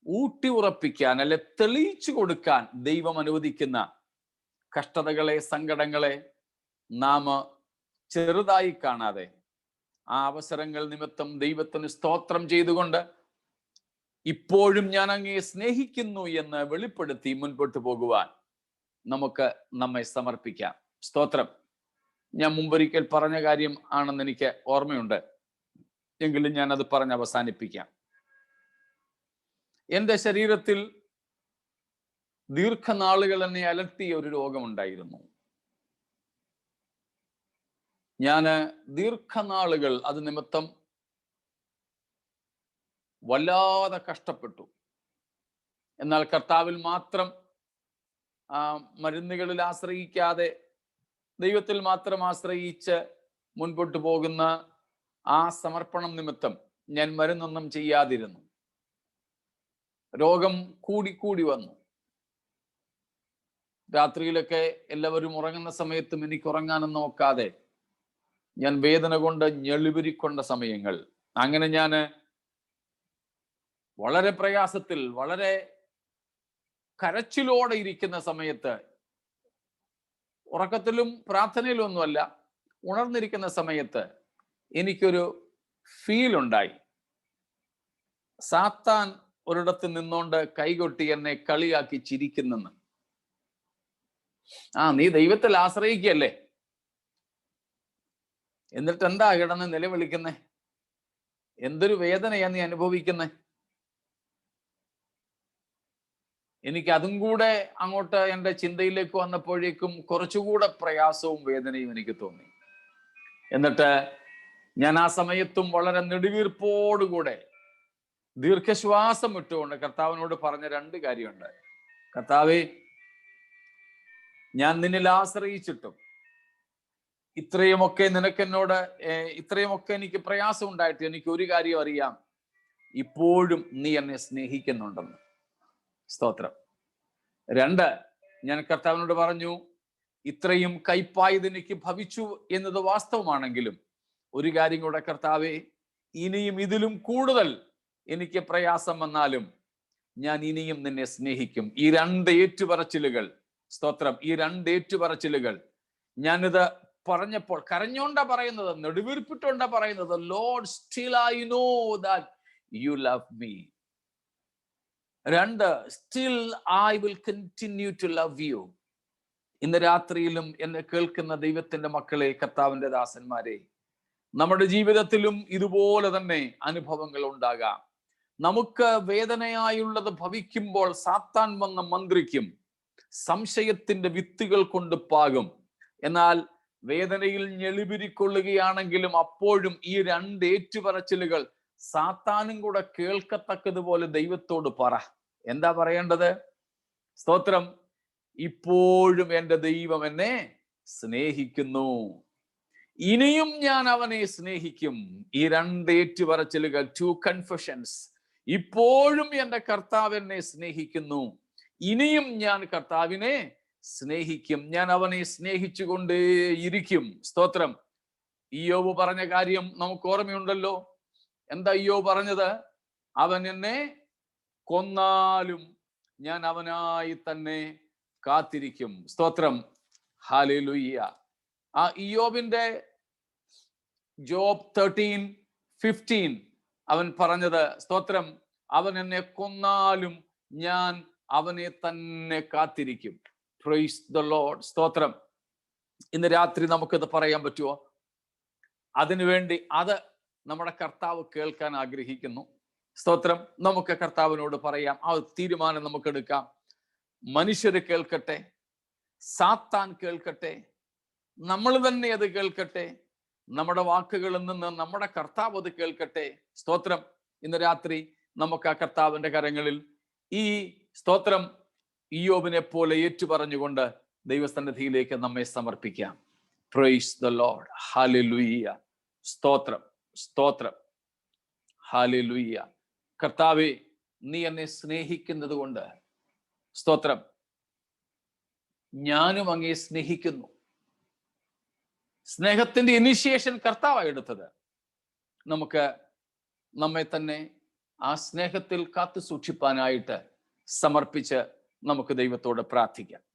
ഊട്ടി ഉറപ്പിക്കാൻ, അല്ലെ തെളിയിച്ചു കൊടുക്കാൻ ദൈവം അനുവദിക്കുന്ന കഷ്ടതകളെ, സങ്കടങ്ങളെ നാം ചെറുതായി കാണാതെ ആ അവസരങ്ങൾ നിമിത്തം ദൈവത്തിന് സ്തോത്രം ചെയ്തുകൊണ്ട് ഇപ്പോഴും ഞാൻ അങ്ങയെ സ്നേഹിക്കുന്നു എന്ന് വെളിപ്പെടുത്തി മുൻപോട്ട് പോകുവാൻ നമുക്ക് നമ്മെ സമർപ്പിക്കാം. സ്തോത്രം. ഞാൻ മുമ്പൊരിക്കൽ പറഞ്ഞ കാര്യം ആണെന്ന് എനിക്ക് ഓർമ്മയുണ്ട്, എങ്കിലും ഞാൻ അത് പറഞ്ഞ് അവസാനിപ്പിക്കാം. എൻ്റെ ശരീരത്തിൽ ദീർഘനാളുകൾ എന്നെ അലട്ടിയ ഒരു രോഗമുണ്ടായിരുന്നു. ഞാൻ ദീർഘനാളുകൾ അത് നിമിത്തം വല്ലാതെ കഷ്ടപ്പെട്ടു. എന്നാൽ കർത്താവിൽ മാത്രം മരുന്നുകളിൽ ആശ്രയിക്കാതെ ദൈവത്തിൽ മാത്രം ആശ്രയിച്ച് മുൻപോട്ട് പോകുന്ന ആ സമർപ്പണം നിമിത്തം ഞാൻ മരുന്നൊന്നും ചെയ്യാതിരുന്നു. രോഗം കൂടിക്കൂടി വന്നു. രാത്രിയിലൊക്കെ എല്ലാവരും ഉറങ്ങുന്ന സമയത്തും എനിക്ക് ഉറങ്ങാനൊന്നും നോക്കാതെ ഞാൻ വേദന കൊണ്ട് ഞെളിവിരിക്കൊണ്ട സമയങ്ങൾ. അങ്ങനെ ഞാൻ വളരെ പ്രയാസത്തിൽ, വളരെ കരച്ചിലോടെ ഇരിക്കുന്ന സമയത്ത്, ഉറക്കത്തിലും പ്രാർത്ഥനയിലും ഒന്നുമല്ല, ഉണർന്നിരിക്കുന്ന സമയത്ത് എനിക്കൊരു ഫീൽ ഉണ്ടായി. സാത്താൻ ഒരിടത്ത് നിന്നോണ്ട് കൈകൊട്ടി എന്നെ കളിയാക്കി ചിരിക്കുന്നെന്ന്. നീ ദൈവത്തിൽ ആശ്രയിക്കല്ലേ, എന്നിട്ട് എന്താ കിടന്ന് നിലവിളിക്കുന്നേ? എന്തൊരു വേദനയാ നീ അനുഭവിക്കുന്നേ? എനിക്ക് അതും കൂടെ അങ്ങോട്ട് എൻ്റെ ചിന്തയിലേക്ക് വന്നപ്പോഴേക്കും കുറച്ചുകൂടെ പ്രയാസവും വേദനയും എനിക്ക് തോന്നി. എന്നിട്ട് ഞാൻ ആ സമയത്തും വളരെ നെടുവീർപ്പോടുകൂടെ ദീർഘശ്വാസം വിട്ടുകൊണ്ട് കർത്താവിനോട് പറഞ്ഞ 2 കാര്യമുണ്ട്. കർത്താവേ, ഞാൻ നിന്നിൽ ആശ്രയിച്ചിട്ടും ഇത്രയുമൊക്കെ എനിക്ക് പ്രയാസം ഉണ്ടായിട്ട് എനിക്ക് ഒരു കാര്യം അറിയാം, ഇപ്പോഴും നീ എന്നെ സ്നേഹിക്കുന്നുണ്ടെന്ന്. സ്തോത്രം. 2, ഞാൻ കർത്താവിനോട് പറഞ്ഞു, ഇത്രയും കയ്പായത് എനിക്ക് ഭവിച്ചു എന്നത് വാസ്തവമാണെങ്കിലും ഒരു കാര്യം കൂടെ കർത്താവേ, ഇനിയും ഇതിലും കൂടുതൽ എനിക്ക് പ്രയാസം വന്നാലും ഞാൻ ഇനിയും നിന്നെ സ്നേഹിക്കും. ഈ 2 ഏറ്റുപറച്ചിലുകൾ, സ്തോത്രം, ഈ 2 ഏറ്റുപറച്ചിലുകൾ ഞാനിത് പറഞ്ഞപ്പോൾ കരഞ്ഞോണ്ടാ പറയുന്നത്, നെടുവീർപ്പിട്ടോണ്ടാ പറയുന്നത്. Lord, still I know that you love me. 2, still I will continue to love you. ഇന്ന് രാത്രിയിലും എന്നെ കേൾക്കുന്ന ദൈവത്തിന്റെ മക്കളെ, കർത്താവിന്റെ ദാസന്മാരെ, നമ്മുടെ ജീവിതത്തിലും ഇതുപോലെ തന്നെ അനുഭവങ്ങൾ ഉണ്ടാകാം. നമുക്ക് വേദനയായുള്ളത് ഭവിക്കുമ്പോൾ സാത്താൻ വന്ന മന്ത്രിക്കും, സംശയത്തിന്റെ വിത്തുകൾ കൊണ്ട് പാകും. എന്നാൽ വേദനയിൽ ഞെളിപിരിക്കൊള്ളുകയാണെങ്കിലും അപ്പോഴും ഈ 2 ഏറ്റുപറച്ചിലുകൾ സാത്താനും കൂടെ കേൾക്കത്തക്കതുപോലെ ദൈവത്തോട് പറ. എന്താ പറയേണ്ടത്? സ്തോത്രം, ഇപ്പോഴും എൻ്റെ ദൈവം എന്നെ സ്നേഹിക്കുന്നു, ഇനിയും ഞാൻ അവനെ സ്നേഹിക്കും. ഈ 2 ഏറ്റുപറച്ചിലുകൾ, 2 കൺഫെഷൻസ്. ഇപ്പോഴും എൻ്റെ കർത്താവ് എന്നെ സ്നേഹിക്കുന്നു, ഇനിയും ഞാൻ കർത്താവിനെ സ്നേഹിക്കും, ഞാൻ അവനെ സ്നേഹിച്ചുകൊണ്ടേയിരിക്കും. സ്തോത്രം. ഇയ്യോബ് പറഞ്ഞ കാര്യം നമുക്ക് ഓർമ്മയുണ്ടല്ലോ. എന്താ ഇയ്യോബ് പറഞ്ഞത്? അവൻ എന്നെ കൊന്നാലും ഞാൻ അവനായി തന്നെ കാത്തിരിക്കും. സ്തോത്രം. ഹല്ലേലൂയ. ആ ഇയ്യോബിന്റെ ജോബ് 13:15 അവൻ പറഞ്ഞത്, സ്തോത്രം, അവൻ എന്നെ കൊന്നാലും ഞാൻ അവനെ തന്നെ കാത്തിരിക്കും. Praise the Lord. സ്തോത്രം. ഇന്ന് രാത്രി നമുക്കിത് പറയാൻ പറ്റുമോ? അതിനുവേണ്ടി അത് നമ്മുടെ കർത്താവ് കേൾക്കാൻ ആഗ്രഹിക്കുന്നു. സ്തോത്രം. നമുക്ക് കർത്താവിനോട് പറയാം. ആ തീരുമാനം നമുക്ക് എടുക്കാം. മനുഷ്യര് കേൾക്കട്ടെ, സാത്താൻ കേൾക്കട്ടെ, നമ്മൾ തന്നെ അത് കേൾക്കട്ടെ, നമ്മുടെ വാക്കുകളിൽ നിന്ന് നമ്മുടെ കർത്താവ് അത് കേൾക്കട്ടെ. സ്തോത്രം. ഇന്ന് രാത്രി നമുക്ക് ആ കർത്താവിന്റെ കരങ്ങളിൽ ഈ സ്തോത്രം ഇയ്യോബിനെ പോലെ ഏറ്റുപറഞ്ഞുകൊണ്ട് ദൈവസന്നിധിയിലേക്ക് നമ്മെ സമർപ്പിക്കാം. Praise the Lord. ഹല്ലേലൂയ. സ്തോത്രം, സ്തോത്രം. ഹല്ലേലൂയ. കർത്താവേ, നീ എന്നെ സ്നേഹിക്കുന്നത് കൊണ്ട് സ്തോത്രം. ഞാനും അങ്ങേ സ്നേഹിക്കുന്നു. സ്നേഹത്തിന്റെ ഇനിഷ്യേഷൻ കർത്താവായി എടുത്തത്. നമുക്ക് നമ്മെ തന്നെ ആ സ്നേഹത്തിൽ കാത്തു സൂക്ഷിപ്പാനായിട്ട് സമർപ്പിച്ച് നമുക്ക് ദൈവത്തോട് പ്രാർത്ഥിക്കാം.